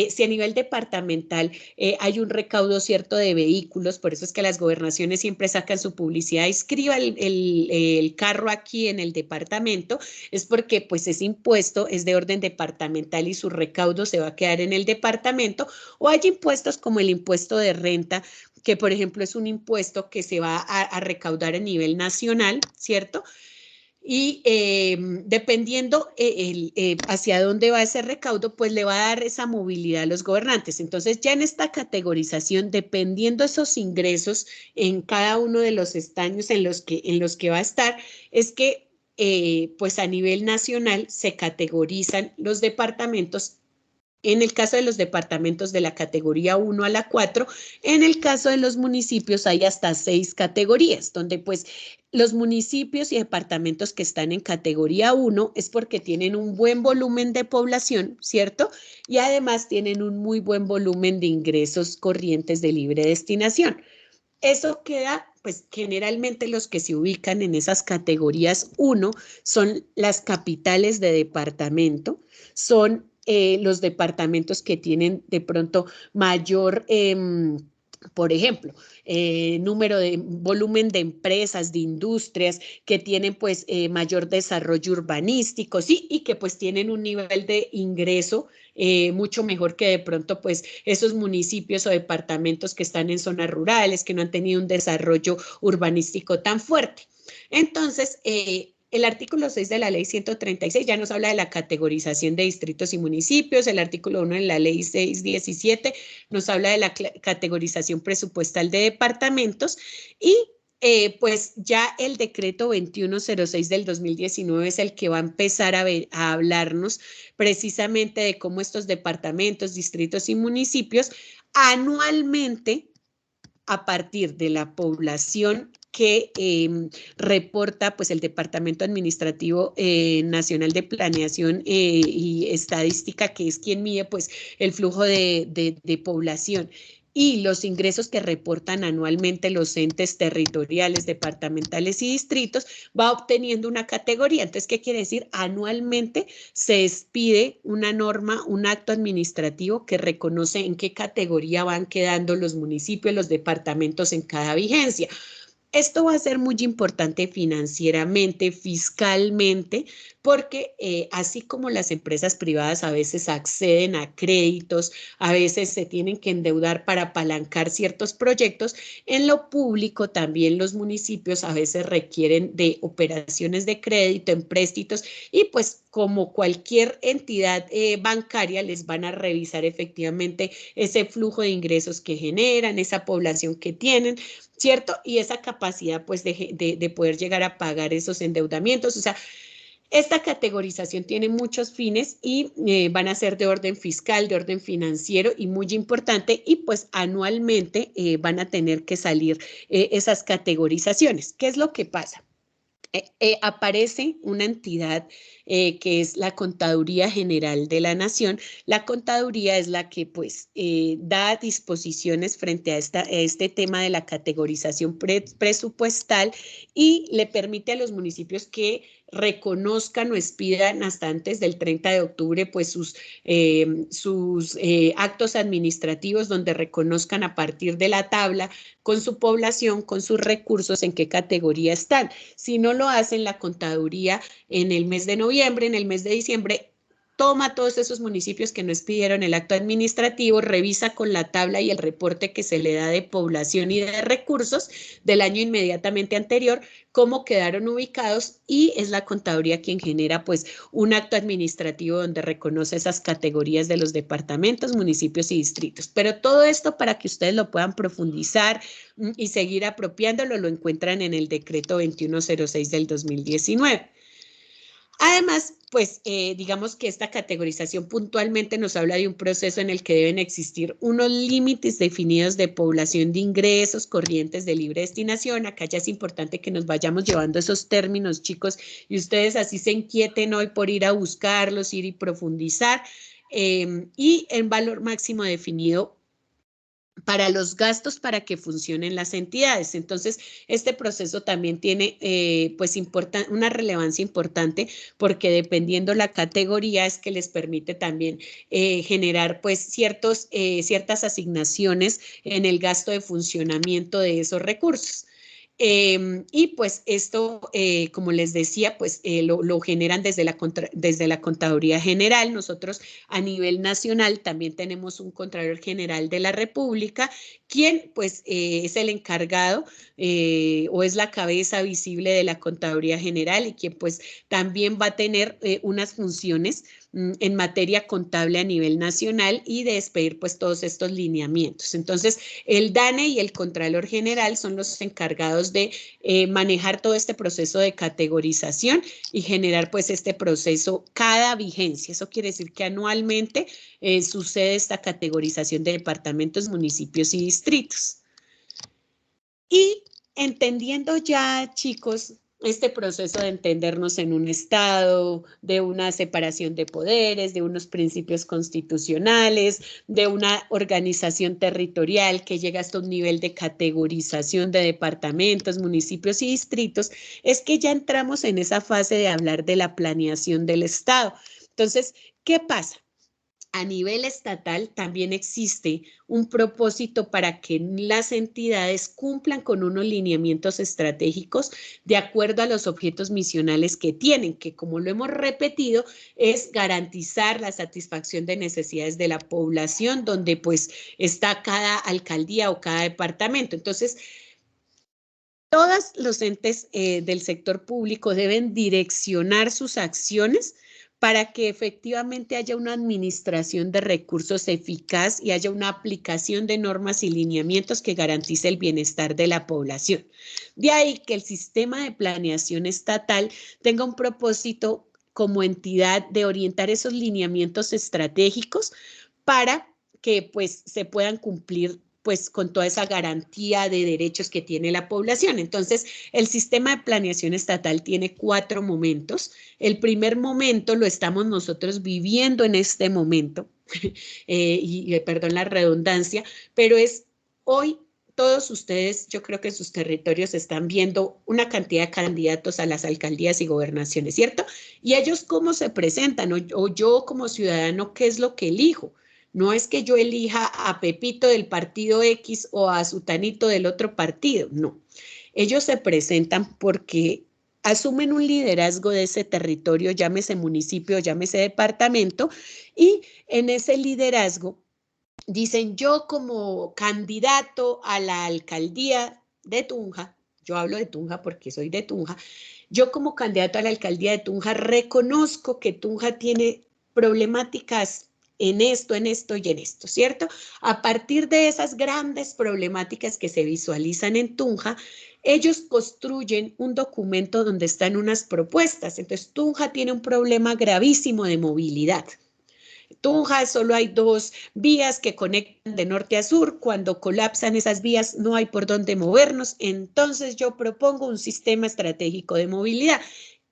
Si a nivel departamental hay un recaudo cierto de vehículos, por eso es que las gobernaciones siempre sacan su publicidad, inscriba el carro aquí en el departamento, es porque pues ese impuesto es de orden departamental y su recaudo se va a quedar en el departamento, o hay impuestos como el impuesto de renta, que por ejemplo es un impuesto que se va a recaudar a nivel nacional, ¿cierto? Y dependiendo hacia dónde va ese recaudo, pues le va a dar esa movilidad a los gobernantes. Entonces, ya en esta categorización, dependiendo esos ingresos en cada uno de los estaños en los que va a estar, es que pues a nivel nacional se categorizan los departamentos. En el caso de los departamentos de la categoría 1 a la 4, en el caso de los municipios hay hasta 6 categorías, donde pues los municipios y departamentos que están en categoría 1 es porque tienen un buen volumen de población, ¿cierto? Y además tienen un muy buen volumen de ingresos corrientes de libre destinación. Eso queda, pues generalmente los que se ubican en esas categorías 1 son las capitales de departamento, son los departamentos que tienen de pronto mayor, por ejemplo, número de volumen de empresas, de industrias que tienen pues mayor desarrollo urbanístico, sí, y que pues tienen un nivel de ingreso mucho mejor que de pronto pues esos municipios o departamentos que están en zonas rurales, que no han tenido un desarrollo urbanístico tan fuerte. Entonces, el artículo 6 de la ley 136 ya nos habla de la categorización de distritos y municipios. El artículo 1 de la ley 617 nos habla de la categorización presupuestal de departamentos y pues ya el decreto 2106 del 2019 es el que va a empezar a hablarnos precisamente de cómo estos departamentos, distritos y municipios anualmente, a partir de la población que reporta pues el Departamento Administrativo Nacional de Planeación y Estadística, que es quien mide pues el flujo de población, y los ingresos que reportan anualmente los entes territoriales, departamentales y distritos, va obteniendo una categoría. Entonces, ¿qué quiere decir? Anualmente se expide una norma, un acto administrativo que reconoce en qué categoría van quedando los municipios, los departamentos en cada vigencia. Esto va a ser muy importante financieramente, fiscalmente, porque así como las empresas privadas a veces acceden a créditos, a veces se tienen que endeudar para apalancar ciertos proyectos, en lo público también los municipios a veces requieren de operaciones de crédito, empréstitos, y pues como cualquier entidad bancaria les van a revisar efectivamente ese flujo de ingresos que generan, esa población que tienen, ¿cierto? Y esa capacidad pues de poder llegar a pagar esos endeudamientos. O sea, esta categorización tiene muchos fines y van a ser de orden fiscal, de orden financiero y muy importante, y pues anualmente van a tener que salir esas categorizaciones. ¿Qué es lo que pasa? Aparece una entidad que es la Contaduría General de la Nación. La Contaduría es la que pues da disposiciones frente a este tema de la categorización presupuestal y le permite a los municipios que reconozcan o expidan hasta antes del 30 de octubre pues sus actos administrativos donde reconozcan a partir de la tabla con su población, con sus recursos, en qué categoría están. Si no lo hacen, la contaduría en el mes de noviembre, en el mes de diciembre, toma todos esos municipios que no expidieron el acto administrativo, revisa con la tabla y el reporte que se le da de población y de recursos del año inmediatamente anterior, cómo quedaron ubicados, y es la contaduría quien genera pues un acto administrativo donde reconoce esas categorías de los departamentos, municipios y distritos. Pero todo esto, para que ustedes lo puedan profundizar y seguir apropiándolo, lo encuentran en el decreto 2106 del 2019. Además, pues digamos que esta categorización puntualmente nos habla de un proceso en el que deben existir unos límites definidos de población de ingresos corrientes de libre destinación. Acá ya es importante que nos vayamos llevando esos términos, chicos, y ustedes así se inquieten hoy por ir a buscarlos, ir y profundizar, y el valor máximo definido para los gastos para que funcionen las entidades. Entonces, este proceso también tiene pues una relevancia importante, porque dependiendo la categoría es que les permite también generar pues ciertas asignaciones en el gasto de funcionamiento de esos recursos. Y pues esto, como les decía, pues lo generan desde la Contaduría General. Nosotros a nivel nacional también tenemos un Contralor General de la República, quien pues es el encargado o es la cabeza visible de la Contaduría General, y quien pues también va a tener unas funciones en materia contable a nivel nacional y de expedir pues todos estos lineamientos. Entonces, el DANE y el Contralor General son los encargados de manejar todo este proceso de categorización y generar pues este proceso cada vigencia. Eso quiere decir que anualmente sucede esta categorización de departamentos, municipios y distritos. Y entendiendo ya, chicos, este proceso de entendernos en un Estado, de una separación de poderes, de unos principios constitucionales, de una organización territorial que llega hasta un nivel de categorización de departamentos, municipios y distritos, es que ya entramos en esa fase de hablar de la planeación del Estado. Entonces, ¿qué pasa? A nivel estatal también existe un propósito para que las entidades cumplan con unos lineamientos estratégicos de acuerdo a los objetos misionales que tienen, que como lo hemos repetido, es garantizar la satisfacción de necesidades de la población donde pues está cada alcaldía o cada departamento. Entonces, todos los entes del sector público deben direccionar sus acciones para que efectivamente haya una administración de recursos eficaz y haya una aplicación de normas y lineamientos que garantice el bienestar de la población. De ahí que el sistema de planeación estatal tenga un propósito como entidad de orientar esos lineamientos estratégicos para que pues se puedan cumplir pues con toda esa garantía de derechos que tiene la población. Entonces, el sistema de planeación estatal tiene 4 momentos. El primer momento lo estamos nosotros viviendo en este momento, perdón la redundancia, pero es hoy. Todos ustedes, yo creo que en sus territorios están viendo una cantidad de candidatos a las alcaldías y gobernaciones, ¿cierto? Y ellos cómo se presentan, o yo como ciudadano, ¿qué es lo que elijo? No es que yo elija a Pepito del partido X o a Sutanito del otro partido, no. Ellos se presentan porque asumen un liderazgo de ese territorio, llámese municipio, llámese departamento, y en ese liderazgo dicen: yo como candidato a la alcaldía de Tunja, yo hablo de Tunja porque soy de Tunja, yo como candidato a la alcaldía de Tunja reconozco que Tunja tiene problemáticas en esto y en esto, ¿cierto? A partir de esas grandes problemáticas que se visualizan en Tunja, ellos construyen un documento donde están unas propuestas. Entonces, Tunja tiene un problema gravísimo de movilidad. Tunja solo hay 2 vías que conectan de norte a sur. Cuando colapsan esas vías no hay por dónde movernos. Entonces yo propongo un sistema estratégico de movilidad.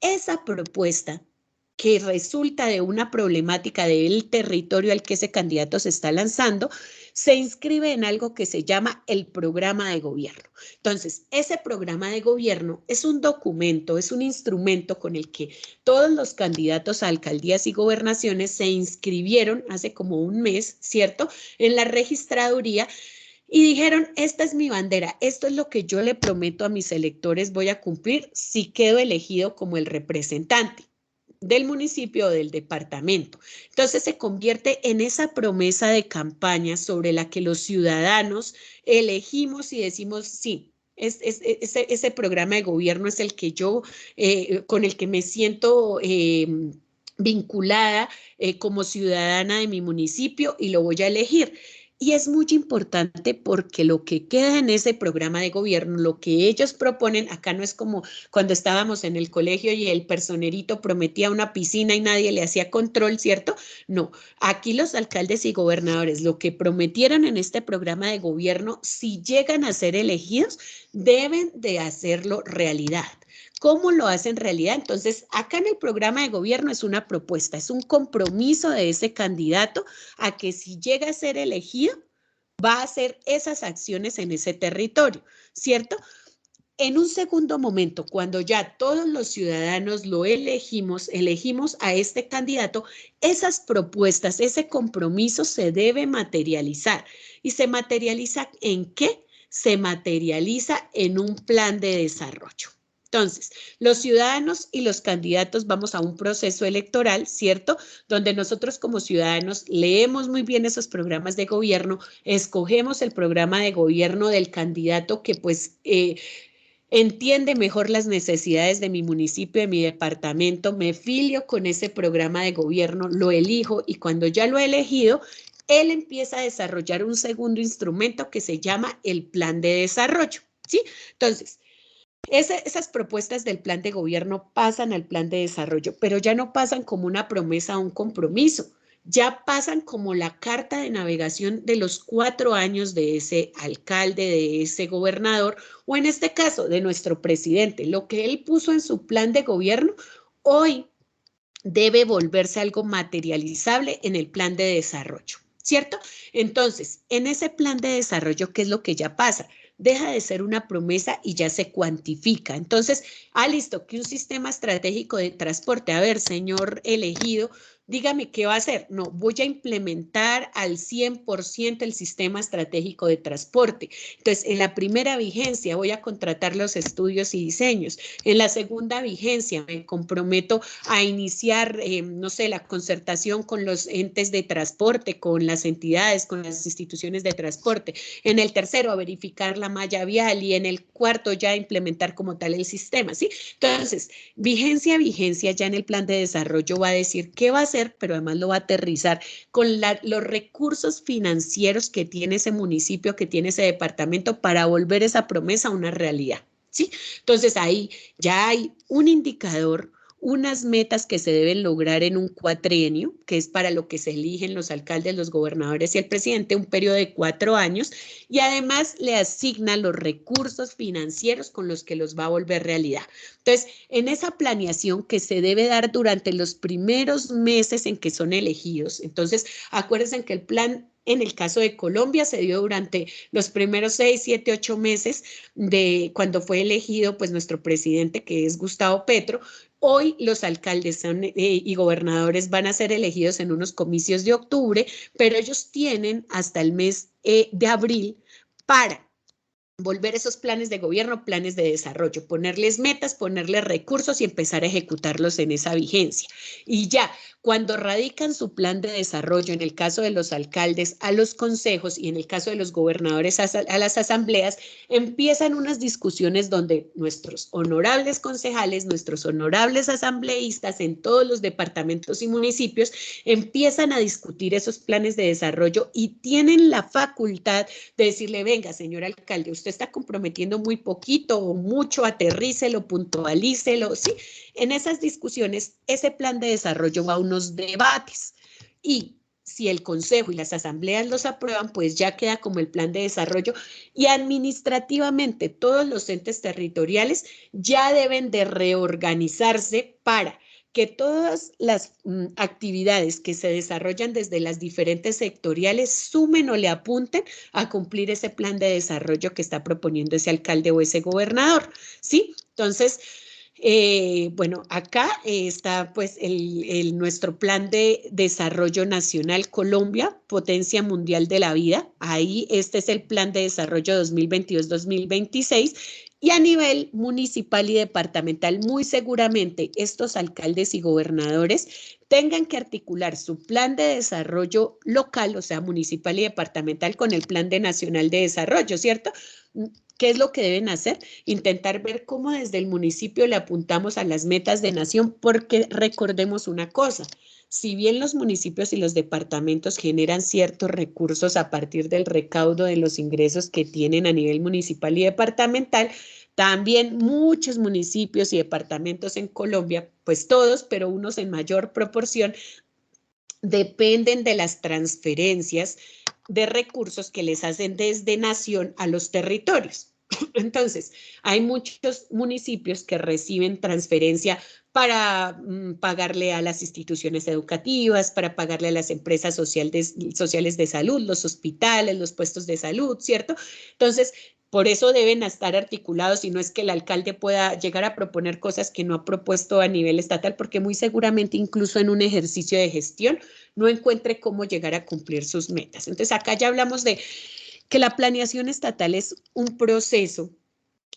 Esa propuesta, que resulta de una problemática del territorio al que ese candidato se está lanzando, se inscribe en algo que se llama el programa de gobierno. Entonces, ese programa de gobierno es un documento, es un instrumento con el que todos los candidatos a alcaldías y gobernaciones se inscribieron hace como un mes, ¿cierto?, en la registraduría, y dijeron: esta es mi bandera, esto es lo que yo le prometo a mis electores voy a cumplir si quedo elegido como el representante del municipio o del departamento. Entonces se convierte en esa promesa de campaña sobre la que los ciudadanos elegimos y decimos: sí, ese programa de gobierno es el que yo, con el que me siento vinculada como ciudadana de mi municipio, y lo voy a elegir. Y es muy importante porque lo que queda en ese programa de gobierno, lo que ellos proponen, acá no es como cuando estábamos en el colegio y el personerito prometía una piscina y nadie le hacía control, ¿cierto? No, aquí los alcaldes y gobernadores, lo que prometieron en este programa de gobierno, si llegan a ser elegidos, deben de hacerlo realidad. ¿Cómo lo hacen realidad? Entonces, acá en el programa de gobierno es una propuesta, es un compromiso de ese candidato a que si llega a ser elegido, va a hacer esas acciones en ese territorio, ¿cierto? En un segundo momento, cuando ya todos los ciudadanos lo elegimos a este candidato, esas propuestas, ese compromiso se debe materializar. ¿Y se materializa en qué? Se materializa en un plan de desarrollo. Entonces, los ciudadanos y los candidatos vamos a un proceso electoral, ¿cierto?, donde nosotros como ciudadanos leemos muy bien esos programas de gobierno, escogemos el programa de gobierno del candidato que pues entiende mejor las necesidades de mi municipio, de mi departamento, me filio con ese programa de gobierno, lo elijo, y cuando ya lo he elegido, él empieza a desarrollar un segundo instrumento que se llama el plan de desarrollo, ¿sí? Entonces, esas propuestas del plan de gobierno pasan al plan de desarrollo, pero ya no pasan como una promesa o un compromiso, ya pasan como la carta de navegación de los 4 años de ese alcalde, de ese gobernador, o en este caso de nuestro presidente. Lo que él puso en su plan de gobierno hoy debe volverse algo materializable en el plan de desarrollo, ¿cierto? Entonces, en ese plan de desarrollo, ¿qué es lo que ya pasa? Deja de ser una promesa y ya se cuantifica. Entonces, listo, que un sistema estratégico de transporte, a ver, señor elegido, dígame qué va a hacer. No, voy a implementar al 100% el sistema estratégico de transporte. Entonces, en la primera vigencia voy a contratar los estudios y diseños. En la segunda vigencia me comprometo a iniciar, no sé, la concertación con los entes de transporte, con las entidades, con las instituciones de transporte. En el tercero, a verificar la malla vial, y en el cuarto ya implementar como tal el sistema, ¿sí? Entonces, vigencia ya en el plan de desarrollo va a decir qué va a hacer, pero además lo va a aterrizar con los recursos financieros que tiene ese municipio, que tiene ese departamento, para volver esa promesa una realidad, ¿sí? Entonces, ahí ya hay un indicador, unas metas que se deben lograr en un cuatrienio, que es para lo que se eligen los alcaldes, los gobernadores y el presidente, un periodo de 4 años, y además le asigna los recursos financieros con los que los va a volver realidad. Entonces, en esa planeación que se debe dar durante los primeros meses en que son elegidos, entonces acuérdense que el plan en el caso de Colombia se dio durante los primeros 6, 7, 8 meses de cuando fue elegido pues nuestro presidente, que es Gustavo Petro. Hoy los alcaldes y gobernadores van a ser elegidos en unos comicios de octubre, pero ellos tienen hasta el mes de abril para volver esos planes de gobierno planes de desarrollo, ponerles metas, ponerles recursos y empezar a ejecutarlos en esa vigencia. Y ya, cuando radican su plan de desarrollo, en el caso de los alcaldes, a los consejos y en el caso de los gobernadores a las asambleas, empiezan unas discusiones donde nuestros honorables concejales, nuestros honorables asambleístas en todos los departamentos y municipios empiezan a discutir esos planes de desarrollo y tienen la facultad de decirle, venga, señor alcalde, usted está comprometiendo muy poquito o mucho, aterrícelo, puntualícelo, ¿sí? En esas discusiones, ese plan de desarrollo va a unos debates y si el consejo y las asambleas los aprueban, pues ya queda como el plan de desarrollo y administrativamente todos los entes territoriales ya deben de reorganizarse para que todas las actividades que se desarrollan desde las diferentes sectoriales sumen o le apunten a cumplir ese plan de desarrollo que está proponiendo ese alcalde o ese gobernador, ¿sí? Entonces, bueno, acá está pues nuestro plan de desarrollo nacional Colombia, potencia mundial de la vida. Ahí este es el plan de desarrollo 2022-2026. Y a nivel municipal y departamental, muy seguramente estos alcaldes y gobernadores tengan que articular su plan de desarrollo local, o sea, municipal y departamental, con el plan de nacional de desarrollo, ¿cierto? ¿Qué es lo que deben hacer? Intentar ver cómo desde el municipio le apuntamos a las metas de nación, porque recordemos una cosa, si bien los municipios y los departamentos generan ciertos recursos a partir del recaudo de los ingresos que tienen a nivel municipal y departamental, también muchos municipios y departamentos en Colombia, pues todos, pero unos en mayor proporción, dependen de las transferencias de recursos que les hacen desde nación a los territorios. Entonces, hay muchos municipios que reciben transferencia para pagarle a las instituciones educativas, para pagarle a las empresas sociales de salud, los hospitales, los puestos de salud, ¿cierto? Entonces, por eso deben estar articulados y no es que el alcalde pueda llegar a proponer cosas que no ha propuesto a nivel estatal, porque muy seguramente incluso en un ejercicio de gestión no encuentre cómo llegar a cumplir sus metas. Entonces, acá ya hablamos de que la planeación estatal es un proceso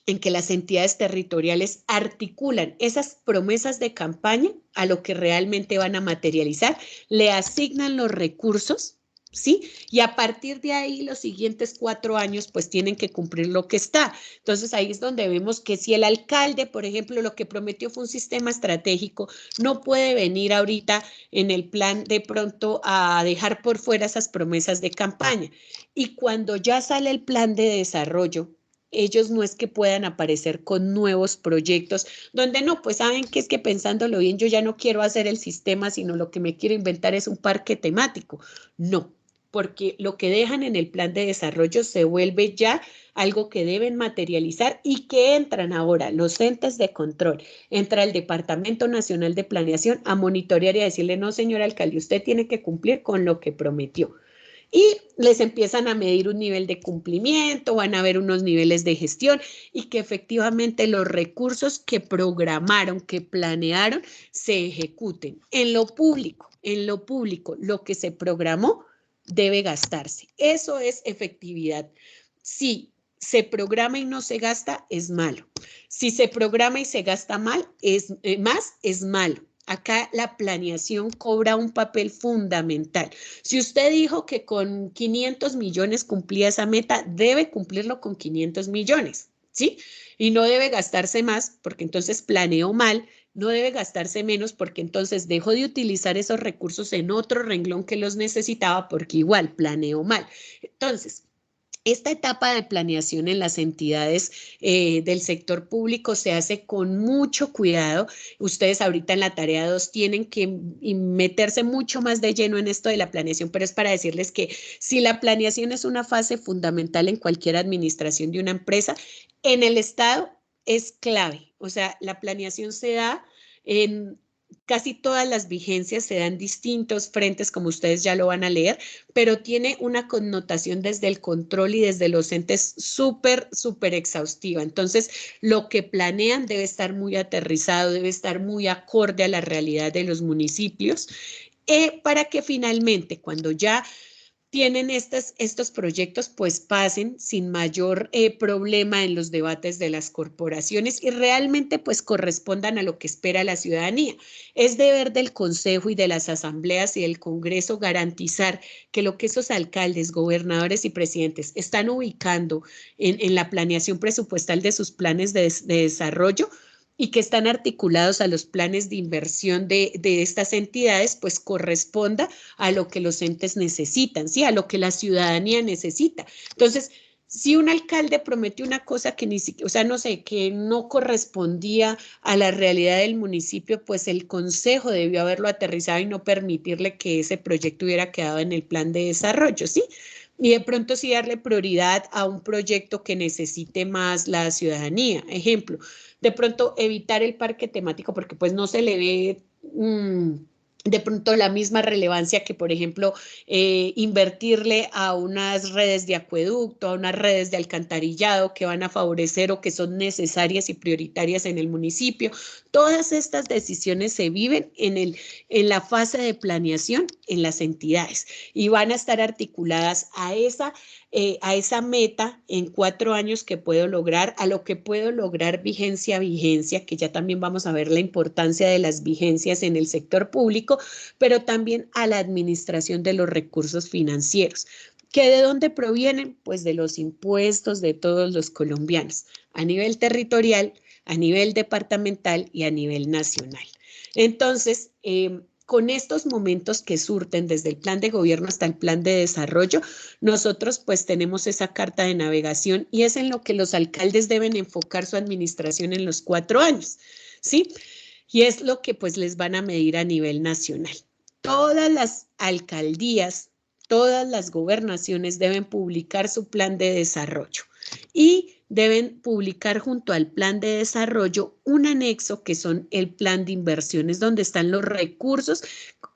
en que las entidades territoriales articulan esas promesas de campaña a lo que realmente van a materializar, le asignan los recursos, ¿sí? Y a partir de ahí, los siguientes 4 años, pues tienen que cumplir lo que está. Entonces, ahí es donde vemos que si el alcalde, por ejemplo, lo que prometió fue un sistema estratégico, no puede venir ahorita en el plan de pronto a dejar por fuera esas promesas de campaña. Y cuando ya sale el plan de desarrollo, ellos no es que puedan aparecer con nuevos proyectos donde no, pues saben que es que pensándolo bien, yo ya no quiero hacer el sistema, sino lo que me quiero inventar es un parque temático. No, porque lo que dejan en el plan de desarrollo se vuelve ya algo que deben materializar y que entran ahora los entes de control, entra el Departamento Nacional de Planeación a monitorear y a decirle, no, señor alcalde, usted tiene que cumplir con lo que prometió. Y les empiezan a medir un nivel de cumplimiento, van a ver unos niveles de gestión y que efectivamente los recursos que programaron, que planearon, se ejecuten. En lo público, lo que se programó debe gastarse. Eso es efectividad. Si se programa y no se gasta, es malo. Si se programa y se gasta mal, es malo. Acá la planeación cobra un papel fundamental. Si usted dijo que con 500 millones cumplía esa meta, debe cumplirlo con 500 millones, ¿sí? Y no debe gastarse más porque entonces planeó mal, no debe gastarse menos porque entonces dejó de utilizar esos recursos en otro renglón que los necesitaba porque igual planeó mal. Entonces, esta etapa de planeación en las entidades del sector público se hace con mucho cuidado. Ustedes ahorita en la tarea 2 tienen que meterse mucho más de lleno en esto de la planeación, pero es para decirles que si la planeación es una fase fundamental en cualquier administración de una empresa, en el Estado es clave. O sea, la planeación se da en casi todas las vigencias, se dan distintos frentes, como ustedes ya lo van a leer, pero tiene una connotación desde el control y desde los entes súper exhaustiva. Entonces, lo que planean debe estar muy aterrizado, debe estar muy acorde a la realidad de los municipios, para que finalmente, cuando ya tienen estos proyectos, pues pasen sin mayor problema en los debates de las corporaciones y realmente pues correspondan a lo que espera la ciudadanía. Es deber del Consejo y de las asambleas y del Congreso garantizar que lo que esos alcaldes, gobernadores y presidentes están ubicando en la planeación presupuestal de sus planes de desarrollo y que están articulados a los planes de inversión de estas entidades, pues corresponda a lo que los entes necesitan, ¿sí? A lo que la ciudadanía necesita. Entonces, si un alcalde prometió una cosa que ni siquiera, o sea, no sé, que no correspondía a la realidad del municipio, pues el consejo debió haberlo aterrizado y no permitirle que ese proyecto hubiera quedado en el plan de desarrollo, ¿sí? Y de pronto sí darle prioridad a un proyecto que necesite más la ciudadanía. Ejemplo, de pronto evitar el parque temático porque pues no se le ve de pronto la misma relevancia que, por ejemplo, invertirle a unas redes de acueducto, a unas redes de alcantarillado que van a favorecer o que son necesarias y prioritarias en el municipio. Todas estas decisiones se viven en la fase de planeación en las entidades y van a estar articuladas a esa meta en 4 años que puedo lograr, a lo que puedo lograr vigencia, que ya también vamos a ver la importancia de las vigencias en el sector público, pero también a la administración de los recursos financieros. ¿Que de dónde provienen? Pues de los impuestos de todos los colombianos, a nivel territorial, a nivel departamental y a nivel nacional. Entonces, con estos momentos que surten desde el plan de gobierno hasta el plan de desarrollo, nosotros pues tenemos esa carta de navegación y es en lo que los alcaldes deben enfocar su administración en los 4 años, ¿sí? Y es lo que pues les van a medir a nivel nacional. Todas las alcaldías, todas las gobernaciones deben publicar su plan de desarrollo y deben publicar junto al plan de desarrollo un anexo que son el plan de inversiones donde están los recursos,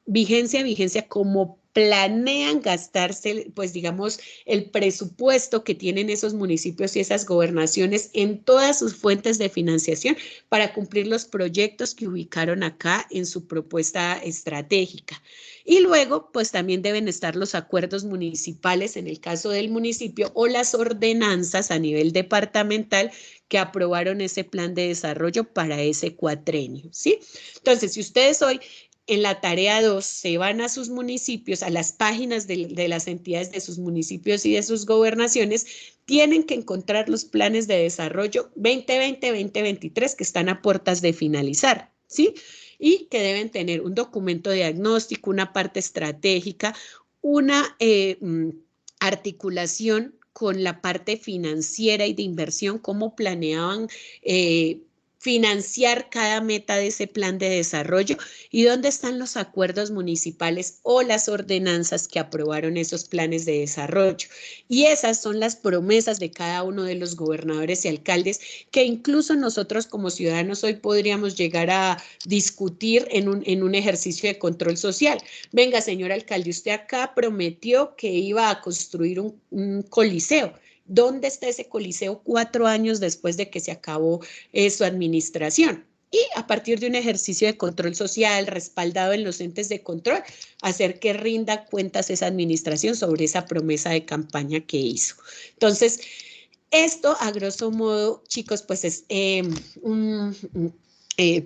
vigencia, como planean gastarse, pues digamos, el presupuesto que tienen esos municipios y esas gobernaciones en todas sus fuentes de financiación para cumplir los proyectos que ubicaron acá en su propuesta estratégica. Y luego, pues también deben estar los acuerdos municipales en el caso del municipio o las ordenanzas a nivel departamental que aprobaron ese plan de desarrollo para ese cuatrenio, ¿sí? Entonces, si ustedes hoy en la tarea 2 se van a sus municipios, a las páginas de las entidades de sus municipios y de sus gobernaciones, tienen que encontrar los planes de desarrollo 2020-2023 que están a puertas de finalizar, ¿sí? Y que deben tener un documento diagnóstico, una parte estratégica, una articulación con la parte financiera y de inversión, cómo planeaban financiar cada meta de ese plan de desarrollo y dónde están los acuerdos municipales o las ordenanzas que aprobaron esos planes de desarrollo. Y esas son las promesas de cada uno de los gobernadores y alcaldes que incluso nosotros como ciudadanos hoy podríamos llegar a discutir en un ejercicio de control social. Venga, señor alcalde, usted acá prometió que iba a construir un coliseo. ¿Dónde está ese coliseo 4 años después de que se acabó su administración? Y a partir de un ejercicio de control social respaldado en los entes de control, hacer que rinda cuentas esa administración sobre esa promesa de campaña que hizo. Entonces, esto a grosso modo, chicos, pues es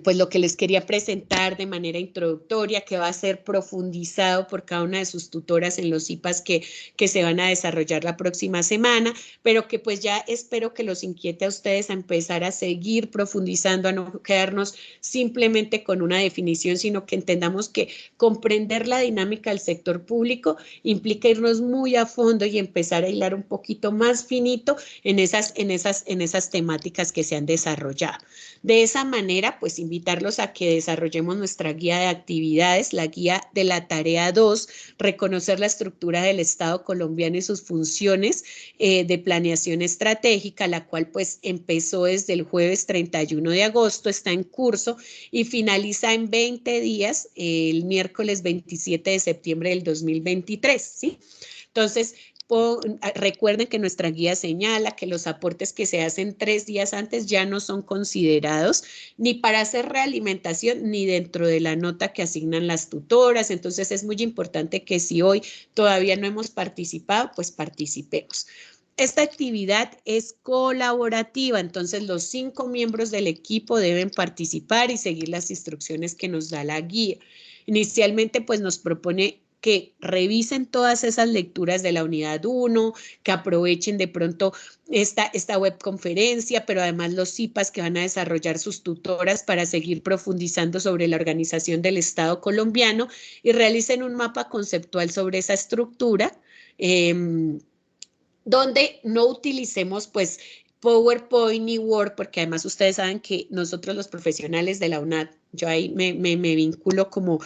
pues lo que les quería presentar de manera introductoria, que va a ser profundizado por cada una de sus tutoras en los IPAs que se van a desarrollar la próxima semana, pero que pues ya espero que los inquiete a ustedes a empezar a seguir profundizando, a no quedarnos simplemente con una definición, sino que entendamos que comprender la dinámica del sector público implica irnos muy a fondo y empezar a hilar un poquito más finito en esas temáticas que se han desarrollado. De esa manera, pues invitarlos a que desarrollemos nuestra guía de actividades, la guía de la tarea 2, reconocer la estructura del Estado colombiano y sus funciones de planeación estratégica, la cual pues empezó desde el jueves 31 de agosto, está en curso y finaliza en 20 días, el miércoles 27 de septiembre del 2023, ¿sí? Entonces, Recuerden que nuestra guía señala que los aportes que se hacen 3 días antes ya no son considerados ni para hacer realimentación ni dentro de la nota que asignan las tutoras. Entonces es muy importante que si hoy todavía no hemos participado, pues participemos. Esta actividad es colaborativa, entonces los 5 miembros del equipo deben participar y seguir las instrucciones que nos da la guía. Inicialmente, pues nos propone que revisen todas esas lecturas de la unidad 1, que aprovechen de pronto esta webconferencia, pero además los CIPAs que van a desarrollar sus tutoras para seguir profundizando sobre la organización del Estado colombiano y realicen un mapa conceptual sobre esa estructura, donde no utilicemos pues PowerPoint ni Word, porque además ustedes saben que nosotros los profesionales de la UNAD, yo ahí me vinculo como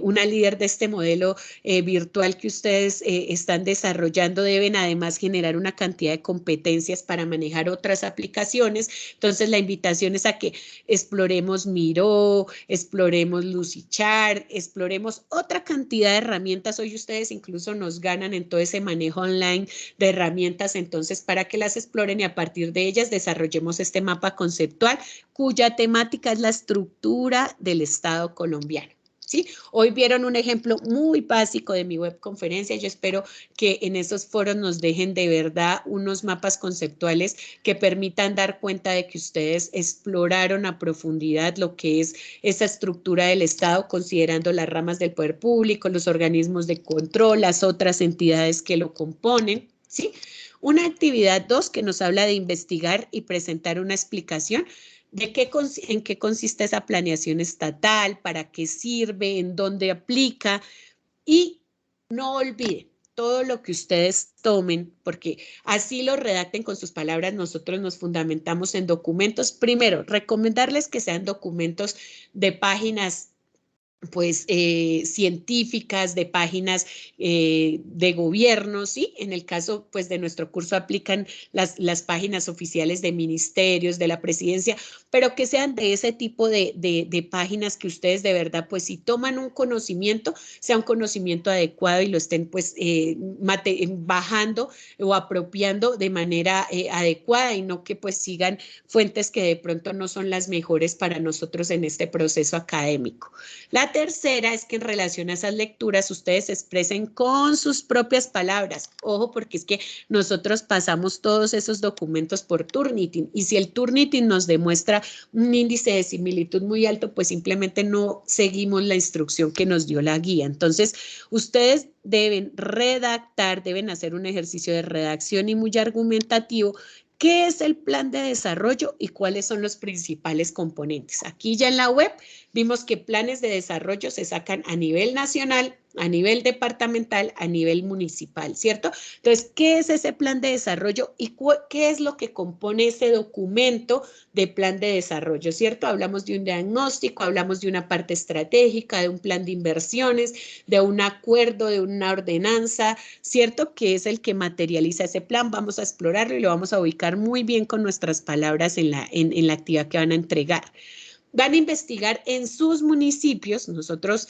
una líder de este modelo virtual que ustedes están desarrollando, deben además generar una cantidad de competencias para manejar otras aplicaciones. Entonces la invitación es a que exploremos Miro, exploremos Lucidchart, exploremos otra cantidad de herramientas. Hoy ustedes incluso nos ganan en todo ese manejo online de herramientas, entonces para que las exploren y a partir de ellas desarrollemos este mapa conceptual cuya temática es la estructura del Estado colombiano. ¿Sí? Hoy vieron un ejemplo muy básico de mi webconferencia. Yo espero que en esos foros nos dejen de verdad unos mapas conceptuales que permitan dar cuenta de que ustedes exploraron a profundidad lo que es esa estructura del Estado, considerando las ramas del poder público, los organismos de control, las otras entidades que lo componen. ¿Sí? Una actividad 2 que nos habla de investigar y presentar una explicación de en qué consiste esa planeación estatal, para qué sirve, en dónde aplica y no olviden todo lo que ustedes tomen, porque así lo redacten con sus palabras, nosotros nos fundamentamos en documentos. Primero, recomendarles que sean documentos de páginas pues científicas, de páginas de gobierno, ¿sí? En el caso pues de nuestro curso aplican las páginas oficiales de ministerios, de la presidencia, pero que sean de ese tipo de páginas que ustedes de verdad pues si toman un conocimiento, sea un conocimiento adecuado y lo estén pues bajando o apropiando de manera adecuada y no que pues sigan fuentes que de pronto no son las mejores para nosotros en este proceso académico. La tercera es que en relación a esas lecturas ustedes expresen con sus propias palabras. Ojo, porque es que nosotros pasamos todos esos documentos por Turnitin y si el Turnitin nos demuestra un índice de similitud muy alto, pues simplemente no seguimos la instrucción que nos dio la guía. Entonces, ustedes deben redactar, deben hacer un ejercicio de redacción y muy argumentativo. ¿Qué es el plan de desarrollo y cuáles son los principales componentes? Aquí ya en la web vimos que planes de desarrollo se sacan a nivel nacional, a nivel departamental, a nivel municipal, ¿cierto? Entonces, ¿qué es ese plan de desarrollo y qué es lo que compone ese documento de plan de desarrollo, ¿cierto? Hablamos de un diagnóstico, hablamos de una parte estratégica, de un plan de inversiones, de un acuerdo, de una ordenanza, ¿cierto? Que es el que materializa ese plan. Vamos a explorarlo y lo vamos a ubicar muy bien con nuestras palabras en la actividad que van a entregar. Van a investigar en sus municipios, nosotros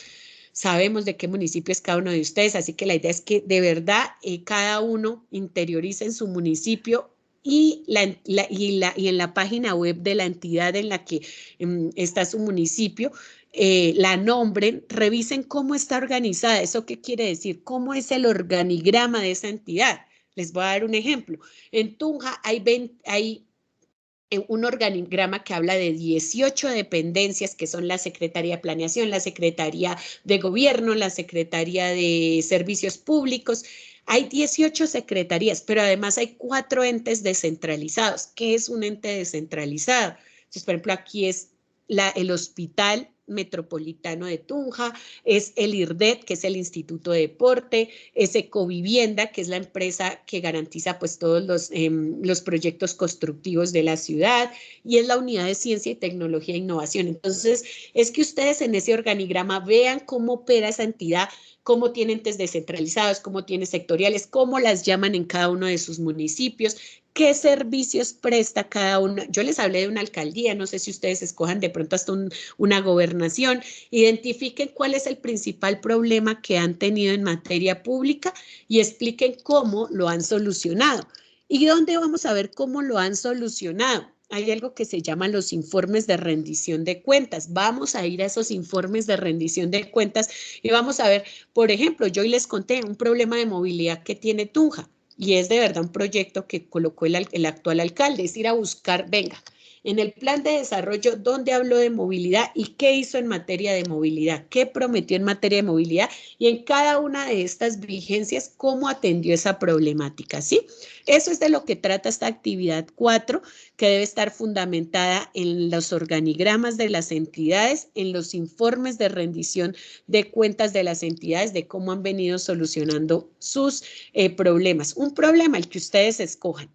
sabemos de qué municipio es cada uno de ustedes, así que la idea es que de verdad cada uno interiorice en su municipio y en la página web de la entidad en la que está su municipio, la nombren, revisen cómo está organizada. ¿Eso qué quiere decir? ¿Cómo es el organigrama de esa entidad? Les voy a dar un ejemplo. En Tunja hay un organigrama que habla de 18 dependencias que son la Secretaría de Planeación, la Secretaría de Gobierno, la Secretaría de Servicios Públicos. Hay 18 secretarías, pero además hay 4 entes descentralizados. ¿Qué es un ente descentralizado? Entonces, por ejemplo, aquí es el Hospital Metropolitano de Tunja, es el IRDET, que es el Instituto de Deporte, es Ecovivienda, que es la empresa que garantiza pues todos los proyectos constructivos de la ciudad, y es la Unidad de Ciencia y Tecnología e Innovación. Entonces, es que ustedes en ese organigrama vean cómo opera esa entidad, cómo tiene entes descentralizados, cómo tiene sectoriales, cómo las llaman en cada uno de sus municipios, qué servicios presta cada uno. Yo les hablé de una alcaldía, no sé si ustedes escojan de pronto hasta una gobernación. Identifiquen cuál es el principal problema que han tenido en materia pública y expliquen cómo lo han solucionado. ¿Y dónde vamos a ver cómo lo han solucionado? Hay algo que se llama los informes de rendición de cuentas. Vamos a ir a esos informes de rendición de cuentas y vamos a ver, por ejemplo, yo hoy les conté un problema de movilidad que tiene Tunja y es de verdad un proyecto que colocó el actual alcalde, es ir a buscar, venga, en el plan de desarrollo, ¿dónde habló de movilidad y qué hizo en materia de movilidad? ¿Qué prometió en materia de movilidad? Y en cada una de estas vigencias, ¿cómo atendió esa problemática? ¿Sí? Eso es de lo que trata esta actividad 4, que debe estar fundamentada en los organigramas de las entidades, en los informes de rendición de cuentas de las entidades, de cómo han venido solucionando sus problemas. Un problema, el que ustedes escojan.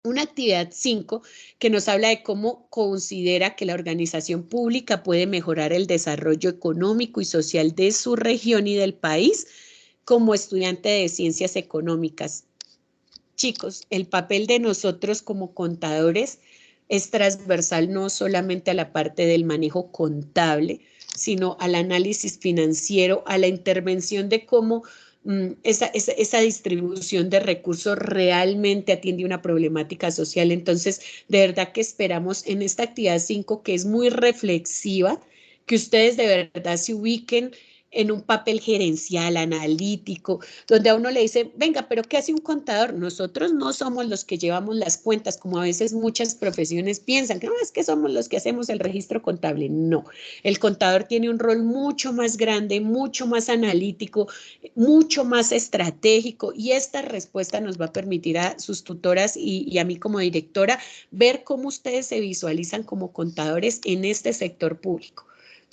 Una actividad 5 que nos habla de cómo considera que la organización pública puede mejorar el desarrollo económico y social de su región y del país como estudiante de ciencias económicas. Chicos, el papel de nosotros como contadores es transversal no solamente a la parte del manejo contable, sino al análisis financiero, a la intervención de cómo esa distribución de recursos realmente atiende una problemática social. Entonces, de verdad que esperamos en esta actividad 5, que es muy reflexiva, que ustedes de verdad se ubiquen en un papel gerencial, analítico, donde a uno le dice, venga, pero ¿qué hace un contador? Nosotros no somos los que llevamos las cuentas, como a veces muchas profesiones piensan, que no, es que somos los que hacemos el registro contable. No, el contador tiene un rol mucho más grande, mucho más analítico, mucho más estratégico, y esta respuesta nos va a permitir a sus tutoras y a mí como directora ver cómo ustedes se visualizan como contadores en este sector público,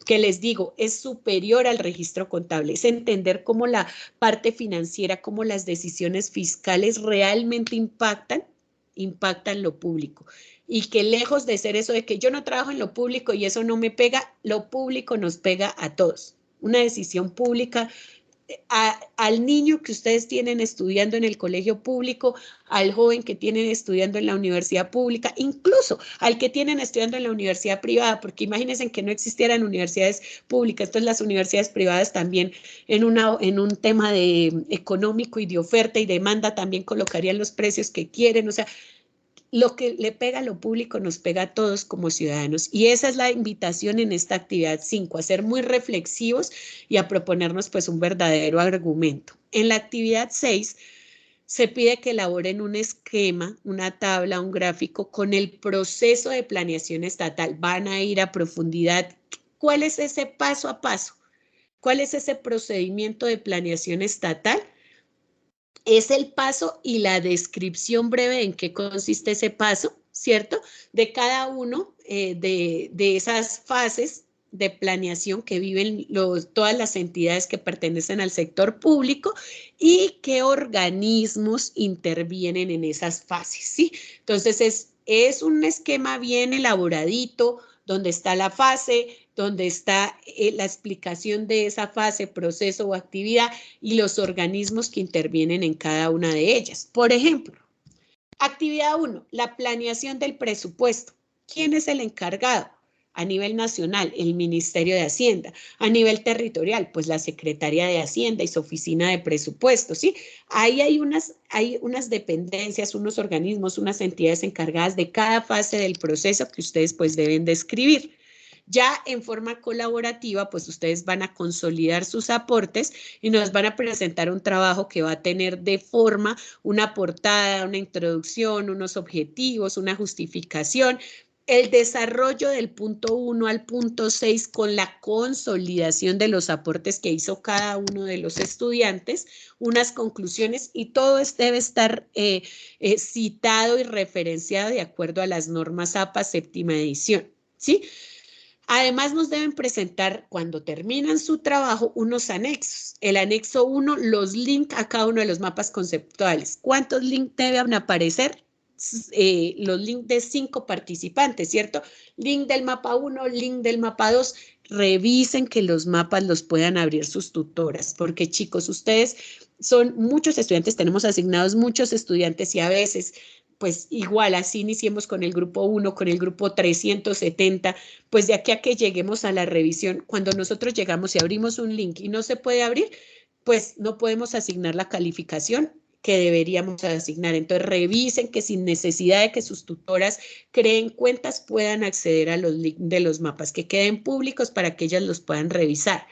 que les digo, es superior al registro contable, es entender cómo la parte financiera, cómo las decisiones fiscales realmente impactan lo público. Y que lejos de ser eso de que yo no trabajo en lo público y eso no me pega, lo público nos pega a todos. Una decisión pública al niño que ustedes tienen estudiando en el colegio público, al joven que tienen estudiando en la universidad pública, incluso al que tienen estudiando en la universidad privada, porque imagínense que no existieran universidades públicas, entonces las universidades privadas también en un tema de económico y de oferta y demanda también colocarían los precios que quieren, o sea, lo que le pega a lo público nos pega a todos como ciudadanos, y esa es la invitación en esta actividad 5, a ser muy reflexivos y a proponernos pues un verdadero argumento. En la actividad 6 se pide que elaboren un esquema, una tabla, un gráfico con el proceso de planeación estatal. Van a ir a profundidad. ¿Cuál es ese paso a paso? ¿Cuál es ese procedimiento de planeación estatal? Es el paso y la descripción breve en qué consiste ese paso, ¿cierto? De cada uno de esas fases de planeación que viven todas las entidades que pertenecen al sector público y qué organismos intervienen en esas fases, ¿sí? Entonces es un esquema bien elaboradito, donde está la fase, donde está la explicación de esa fase, proceso o actividad y los organismos que intervienen en cada una de ellas. Por ejemplo, actividad 1, la planeación del presupuesto. ¿Quién es el encargado? A nivel nacional, el Ministerio de Hacienda. A nivel territorial, pues la Secretaría de Hacienda y su oficina de presupuestos, ¿sí? Ahí hay unas dependencias, unos organismos, unas entidades encargadas de cada fase del proceso que ustedes pues deben describir. Ya en forma colaborativa, pues ustedes van a consolidar sus aportes y nos van a presentar un trabajo que va a tener de forma una portada, una introducción, unos objetivos, una justificación, el desarrollo del punto 1 al punto 6 con la consolidación de los aportes que hizo cada uno de los estudiantes, unas conclusiones, y todo debe estar citado y referenciado de acuerdo a las normas APA séptima edición, ¿sí? Además, nos deben presentar, cuando terminan su trabajo, unos anexos. El anexo 1, los links a cada uno de los mapas conceptuales. ¿Cuántos links deben aparecer? Los links de 5 participantes, ¿cierto? Link del mapa 1, link del mapa 2. Revisen que los mapas los puedan abrir sus tutoras, porque chicos, ustedes son muchos estudiantes, tenemos asignados muchos estudiantes y a veces pues igual, así iniciemos con el grupo 1, con el grupo 370, pues de aquí a que lleguemos a la revisión, cuando nosotros llegamos y abrimos un link y no se puede abrir, pues no podemos asignar la calificación que deberíamos asignar. Entonces revisen que sin necesidad de que sus tutoras creen cuentas puedan acceder a los links de los mapas, que queden públicos para que ellas los puedan revisar.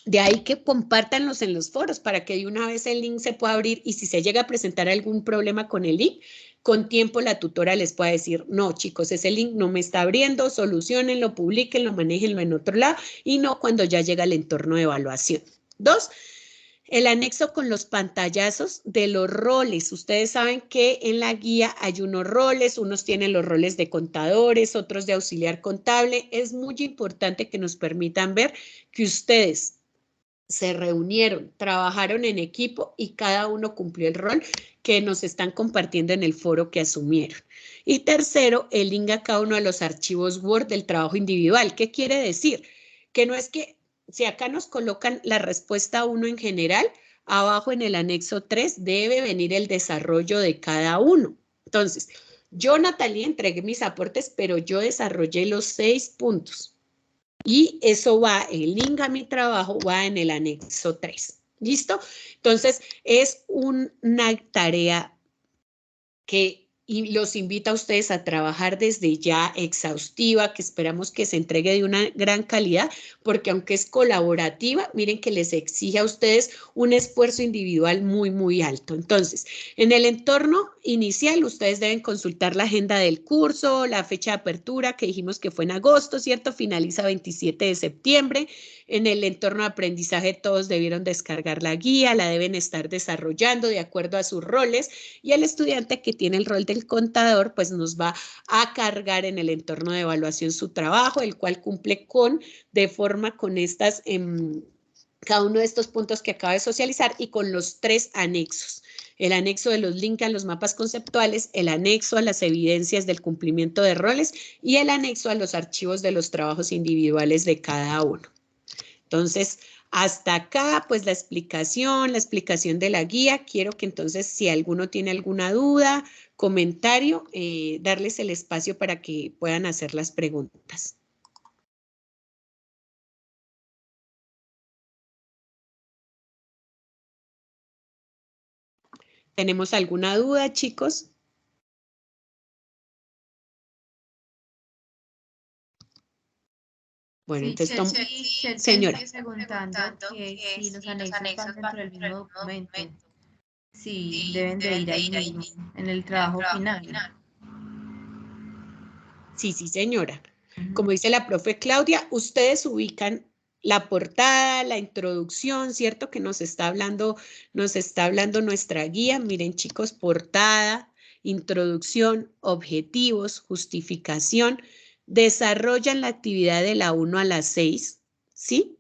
De ahí que compártanlos en los foros para que de una vez el link se pueda abrir y si se llega a presentar algún problema con el link, con tiempo la tutora les pueda decir, no chicos, ese link no me está abriendo, solucionenlo, publiquenlo, manéjenlo en otro lado y no cuando ya llega el entorno de evaluación. 2, el anexo con los pantallazos de los roles. Ustedes saben que en la guía hay unos roles, unos tienen los roles de contadores, otros de auxiliar contable. Es muy importante que nos permitan ver que ustedes se reunieron, trabajaron en equipo y cada uno cumplió el rol que nos están compartiendo en el foro que asumieron. Y tercero, el link a cada uno de los archivos Word del trabajo individual. ¿Qué quiere decir? Que no es que si acá nos colocan la respuesta 1 en general, abajo en el anexo 3 debe venir el desarrollo de cada uno. Entonces, yo, Natalia, entregué mis aportes, pero yo desarrollé los 6 puntos. Y eso va, el link a mi trabajo va en el anexo 3. ¿Listo? Entonces, es una tarea que los invita a ustedes a trabajar desde ya exhaustiva, que esperamos que se entregue de una gran calidad, porque aunque es colaborativa, miren que les exige a ustedes un esfuerzo individual muy, muy alto. Entonces, en el entorno inicial, ustedes deben consultar la agenda del curso, la fecha de apertura, que dijimos que fue en agosto, ¿cierto? Finaliza 27 de septiembre. En el entorno de aprendizaje, todos debieron descargar la guía, la deben estar desarrollando de acuerdo a sus roles, y el estudiante que tiene el rol del contador, pues nos va a cargar en el entorno de evaluación su trabajo, el cual cumple de forma con estas, cada uno de estos puntos que acaba de socializar y con los 3 anexos. El anexo de los links a los mapas conceptuales, el anexo a las evidencias del cumplimiento de roles y el anexo a los archivos de los trabajos individuales de cada uno. Entonces, hasta acá, pues la explicación de la guía. Quiero que entonces, si alguno tiene alguna duda, comentario, darles el espacio para que puedan hacer las preguntas. ¿Tenemos alguna duda, chicos? Bueno, Sí, entonces, señora. Preguntando que si los anexos van dentro del mismo documento. Sí, deben de ir ahí mismo, en el trabajo final. Sí, señora. Como dice la profe Claudia, ustedes ubican la portada, la introducción, ¿cierto? Que nos está hablando nuestra guía. Miren, chicos, portada, introducción, objetivos, justificación. Desarrollan la actividad de la 1 a la 6, ¿sí?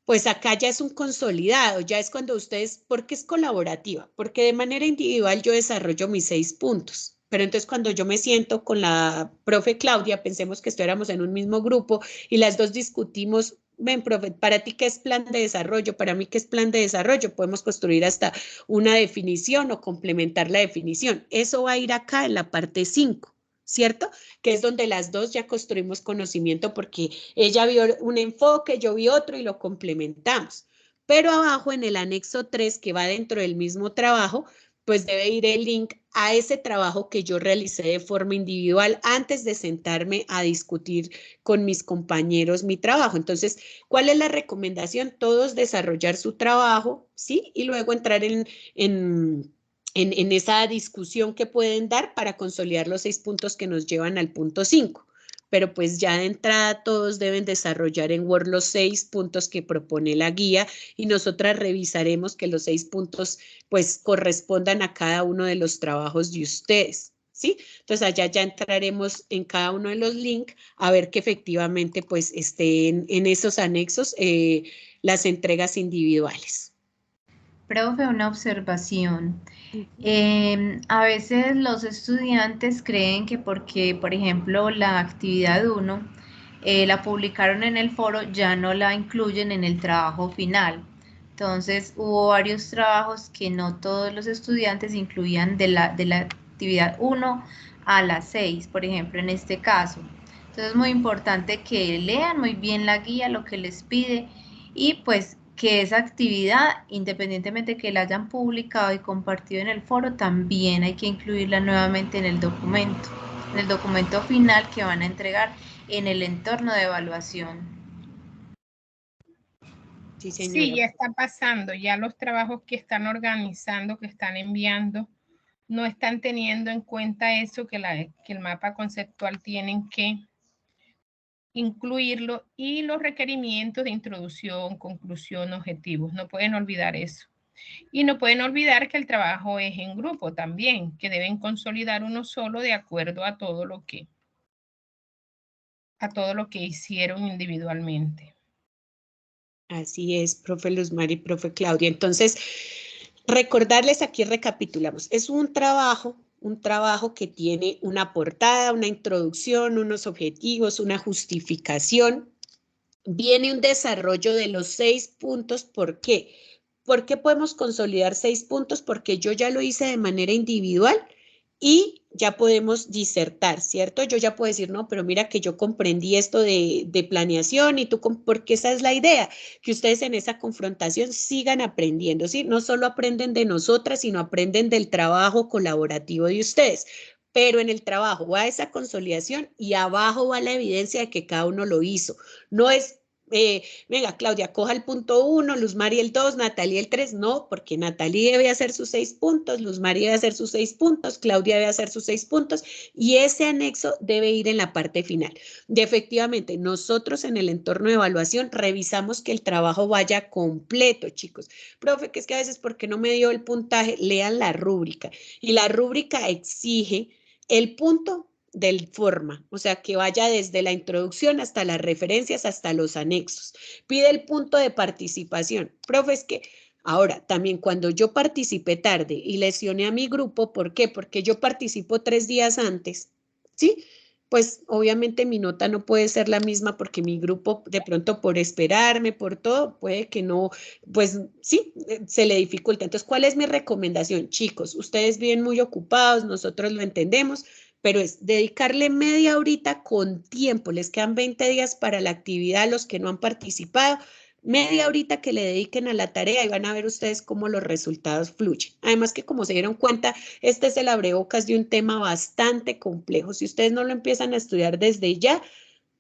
Pues acá ya es un consolidado, ya es cuando ustedes, porque es colaborativa, porque de manera individual yo desarrollo mis 6 puntos, pero entonces cuando yo me siento con la profe Claudia, pensemos que estuviéramos en un mismo grupo y las dos discutimos, ven profe, para ti qué es plan de desarrollo, para mí qué es plan de desarrollo, podemos construir hasta una definición o complementar la definición, eso va a ir acá en la parte 5. ¿Cierto? Que es donde las dos ya construimos conocimiento porque ella vio un enfoque, yo vi otro y lo complementamos. Pero abajo en el anexo 3 que va dentro del mismo trabajo, pues debe ir el link a ese trabajo que yo realicé de forma individual antes de sentarme a discutir con mis compañeros mi trabajo. Entonces, ¿cuál es la recomendación? Todos desarrollar su trabajo, ¿sí? Y luego entrar en esa discusión que pueden dar para consolidar los 6 puntos que nos llevan al punto 5. Pero pues ya de entrada todos deben desarrollar en Word los 6 puntos que propone la guía y nosotras revisaremos que los 6 puntos pues correspondan a cada uno de los trabajos de ustedes, ¿sí? Entonces allá ya entraremos en cada uno de los links a ver que efectivamente pues estén en esos anexos las entregas individuales. Profe, una observación. A veces los estudiantes creen que porque, por ejemplo, la actividad 1 la publicaron en el foro, ya no la incluyen en el trabajo final. Entonces hubo varios trabajos que no todos los estudiantes incluían de la actividad 1 a la 6, por ejemplo, en este caso. Entonces es muy importante que lean muy bien la guía, lo que les pide, y pues que esa actividad, independientemente que la hayan publicado y compartido en el foro, también hay que incluirla nuevamente en el documento final que van a entregar en el entorno de evaluación. Sí, señora. Sí, ya está pasando, ya los trabajos que están organizando, que están enviando, no están teniendo en cuenta eso, que el mapa conceptual tienen que incluirlo, y los requerimientos de introducción, conclusión, objetivos. No pueden olvidar eso. Y no pueden olvidar que el trabajo es en grupo también, que deben consolidar uno solo de acuerdo a todo lo que hicieron individualmente. Así es, profe Luzmar y profe Claudia. Entonces, recordarles, aquí recapitulamos, es un trabajo que tiene una portada, una introducción, unos objetivos, una justificación. Viene un desarrollo de los 6 puntos. ¿Por qué? ¿Por qué podemos consolidar 6 puntos? Porque yo ya lo hice de manera individual y ya podemos disertar, ¿cierto? Yo ya puedo decir, no, pero mira que yo comprendí esto de planeación y tú, porque esa es la idea, que ustedes en esa confrontación sigan aprendiendo, ¿sí? No solo aprenden de nosotras, sino aprenden del trabajo colaborativo de ustedes. Pero en el trabajo va esa consolidación y abajo va la evidencia de que cada uno lo hizo. No es venga, Claudia, coja el punto 1, Luz Mari el 2, Natalia el 3, no, porque Natalia debe hacer sus 6 puntos, Luz Mari debe hacer sus 6 puntos, Claudia debe hacer sus 6 puntos, y ese anexo debe ir en la parte final. Y efectivamente, nosotros en el entorno de evaluación revisamos que el trabajo vaya completo, chicos. Profe, que es que a veces, ¿por qué no me dio el puntaje? Lean la rúbrica, y la rúbrica exige el punto del forma, o sea, que vaya desde la introducción hasta las referencias, hasta los anexos. Pide el punto de participación. Profe, es que ahora también cuando yo participé tarde y lesioné a mi grupo, ¿por qué? Porque yo participo 3 días antes, ¿sí? Pues obviamente mi nota no puede ser la misma porque mi grupo de pronto por esperarme, por todo, puede que no, pues sí, se le dificulta. Entonces, ¿cuál es mi recomendación? Chicos, ustedes viven muy ocupados, nosotros lo entendemos, pero es dedicarle media horita con tiempo. Les quedan 20 días para la actividad, los que no han participado, media horita que le dediquen a la tarea y van a ver ustedes cómo los resultados fluyen. Además que como se dieron cuenta, este es el abrebocas de un tema bastante complejo. Si ustedes no lo empiezan a estudiar desde ya,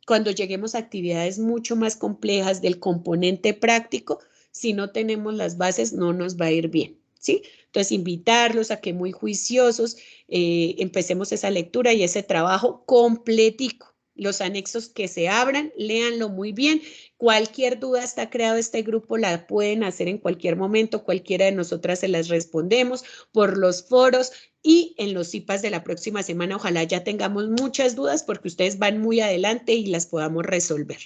cuando lleguemos a actividades mucho más complejas del componente práctico, si no tenemos las bases, no nos va a ir bien, ¿sí? Entonces, invitarlos a que muy juiciosos empecemos esa lectura y ese trabajo completico. Los anexos que se abran, léanlo muy bien. Cualquier duda, está creado este grupo, la pueden hacer en cualquier momento, cualquiera de nosotras se las respondemos por los foros y en los CIPAS de la próxima semana. Ojalá ya tengamos muchas dudas porque ustedes van muy adelante y las podamos resolver.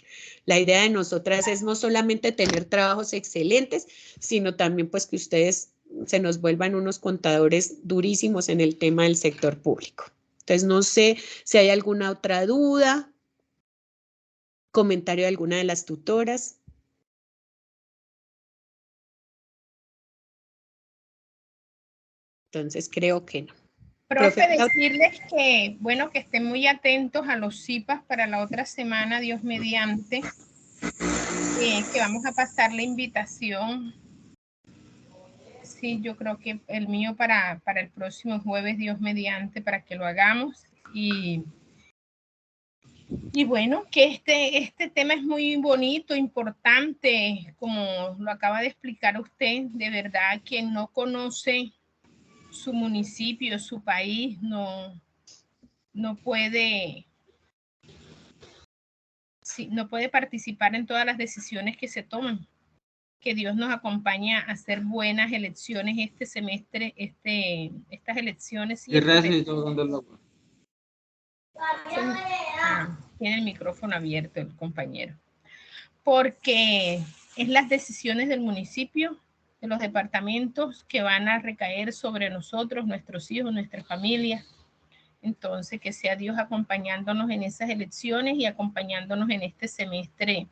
La idea de nosotras es no solamente tener trabajos excelentes, sino también pues que ustedes se nos vuelvan unos contadores durísimos en el tema del sector público. Entonces, no sé si hay alguna otra duda, comentario de alguna de las tutoras. Entonces, creo que no. Profe, decirles que, bueno, que estén muy atentos a los CIPAS para la otra semana, Dios mediante, que vamos a pasar la invitación. Sí, yo creo que el mío para el próximo jueves, Dios mediante, para que lo hagamos. Y bueno, que este tema es muy bonito, importante, como lo acaba de explicar usted. De verdad, quien no conoce su municipio, su país, no puede participar en todas las decisiones que se toman. Que Dios nos acompaña a hacer buenas elecciones este semestre, estas elecciones. Tiene el micrófono abierto el compañero. Porque es las decisiones del municipio, de los departamentos que van a recaer sobre nosotros, nuestros hijos, nuestras familias. Entonces, que sea Dios acompañándonos en esas elecciones y acompañándonos en este semestre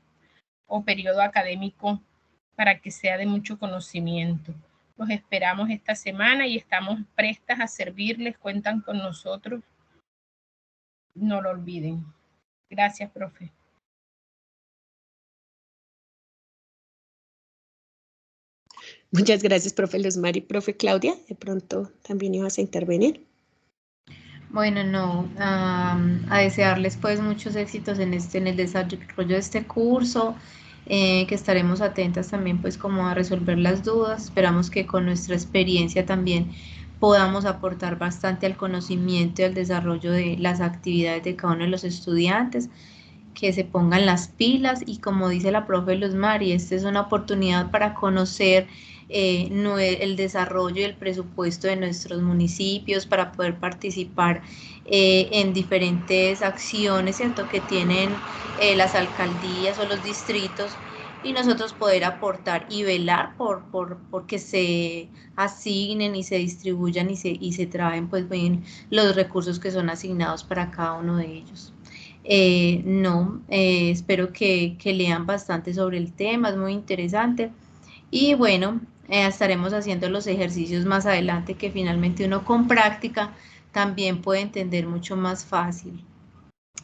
o periodo académico para que sea de mucho conocimiento. Los esperamos esta semana y estamos prestas a servirles, cuentan con nosotros. No lo olviden. Gracias, profe. Muchas gracias, profe Luzmari. Profe Claudia, de pronto también ibas a intervenir. Bueno, no, a desearles pues muchos éxitos en el desarrollo de este curso, que estaremos atentas también pues como a resolver las dudas. Esperamos que con nuestra experiencia también podamos aportar bastante al conocimiento y al desarrollo de las actividades de cada uno de los estudiantes, que se pongan las pilas y como dice la profe Luzmari, esta es una oportunidad para conocer el desarrollo y el presupuesto de nuestros municipios, para poder participar en diferentes acciones, ¿cierto?, que tienen las alcaldías o los distritos, y nosotros poder aportar y velar por que se asignen y se distribuyan y se traen pues bien los recursos que son asignados para cada uno de ellos. Espero que lean bastante sobre el tema, es muy interesante. Y bueno, estaremos haciendo los ejercicios más adelante, que finalmente uno con práctica también puede entender mucho más fácil.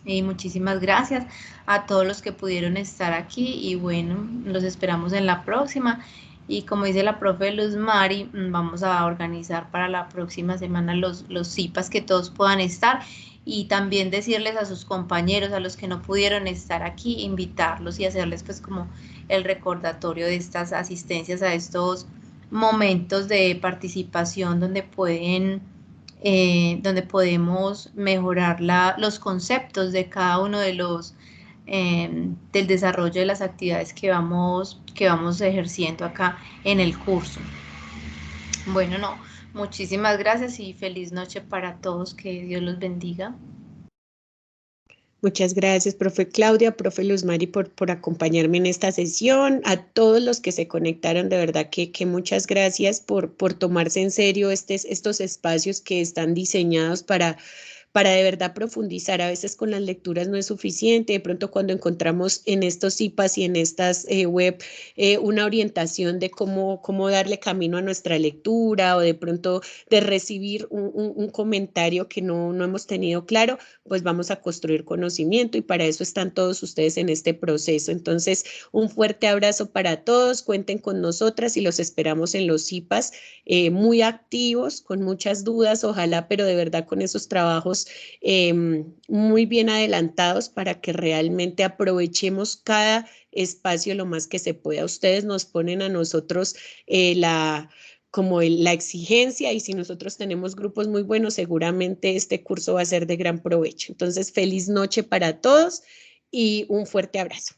Y muchísimas gracias a todos los que pudieron estar aquí y bueno, los esperamos en la próxima. Y como dice la profe Luzmari, vamos a organizar para la próxima semana los CIPAS, que todos puedan estar, y también decirles a sus compañeros, a los que no pudieron estar aquí, invitarlos y hacerles pues como el recordatorio de estas asistencias a estos momentos de participación donde podemos mejorar los conceptos de cada uno de los del desarrollo de las actividades que vamos ejerciendo acá en el curso. Bueno, muchísimas gracias y feliz noche para todos, que Dios los bendiga. Muchas gracias, profe Claudia, profe Luzmari, por acompañarme en esta sesión. A todos los que se conectaron, de verdad que muchas gracias por tomarse en serio estos espacios que están diseñados para de verdad profundizar. A veces con las lecturas no es suficiente. De pronto cuando encontramos en estos IPAs y en estas web una orientación de cómo darle camino a nuestra lectura, o de pronto de recibir un comentario que no hemos tenido claro, pues vamos a construir conocimiento, y para eso están todos ustedes en este proceso. Entonces, un fuerte abrazo para todos, cuenten con nosotras y los esperamos en los IPAs muy activos, con muchas dudas, ojalá, pero de verdad con esos trabajos muy bien adelantados para que realmente aprovechemos cada espacio lo más que se pueda. Ustedes nos ponen a nosotros la exigencia, y si nosotros tenemos grupos muy buenos, seguramente este curso va a ser de gran provecho. Entonces, feliz noche para todos y un fuerte abrazo.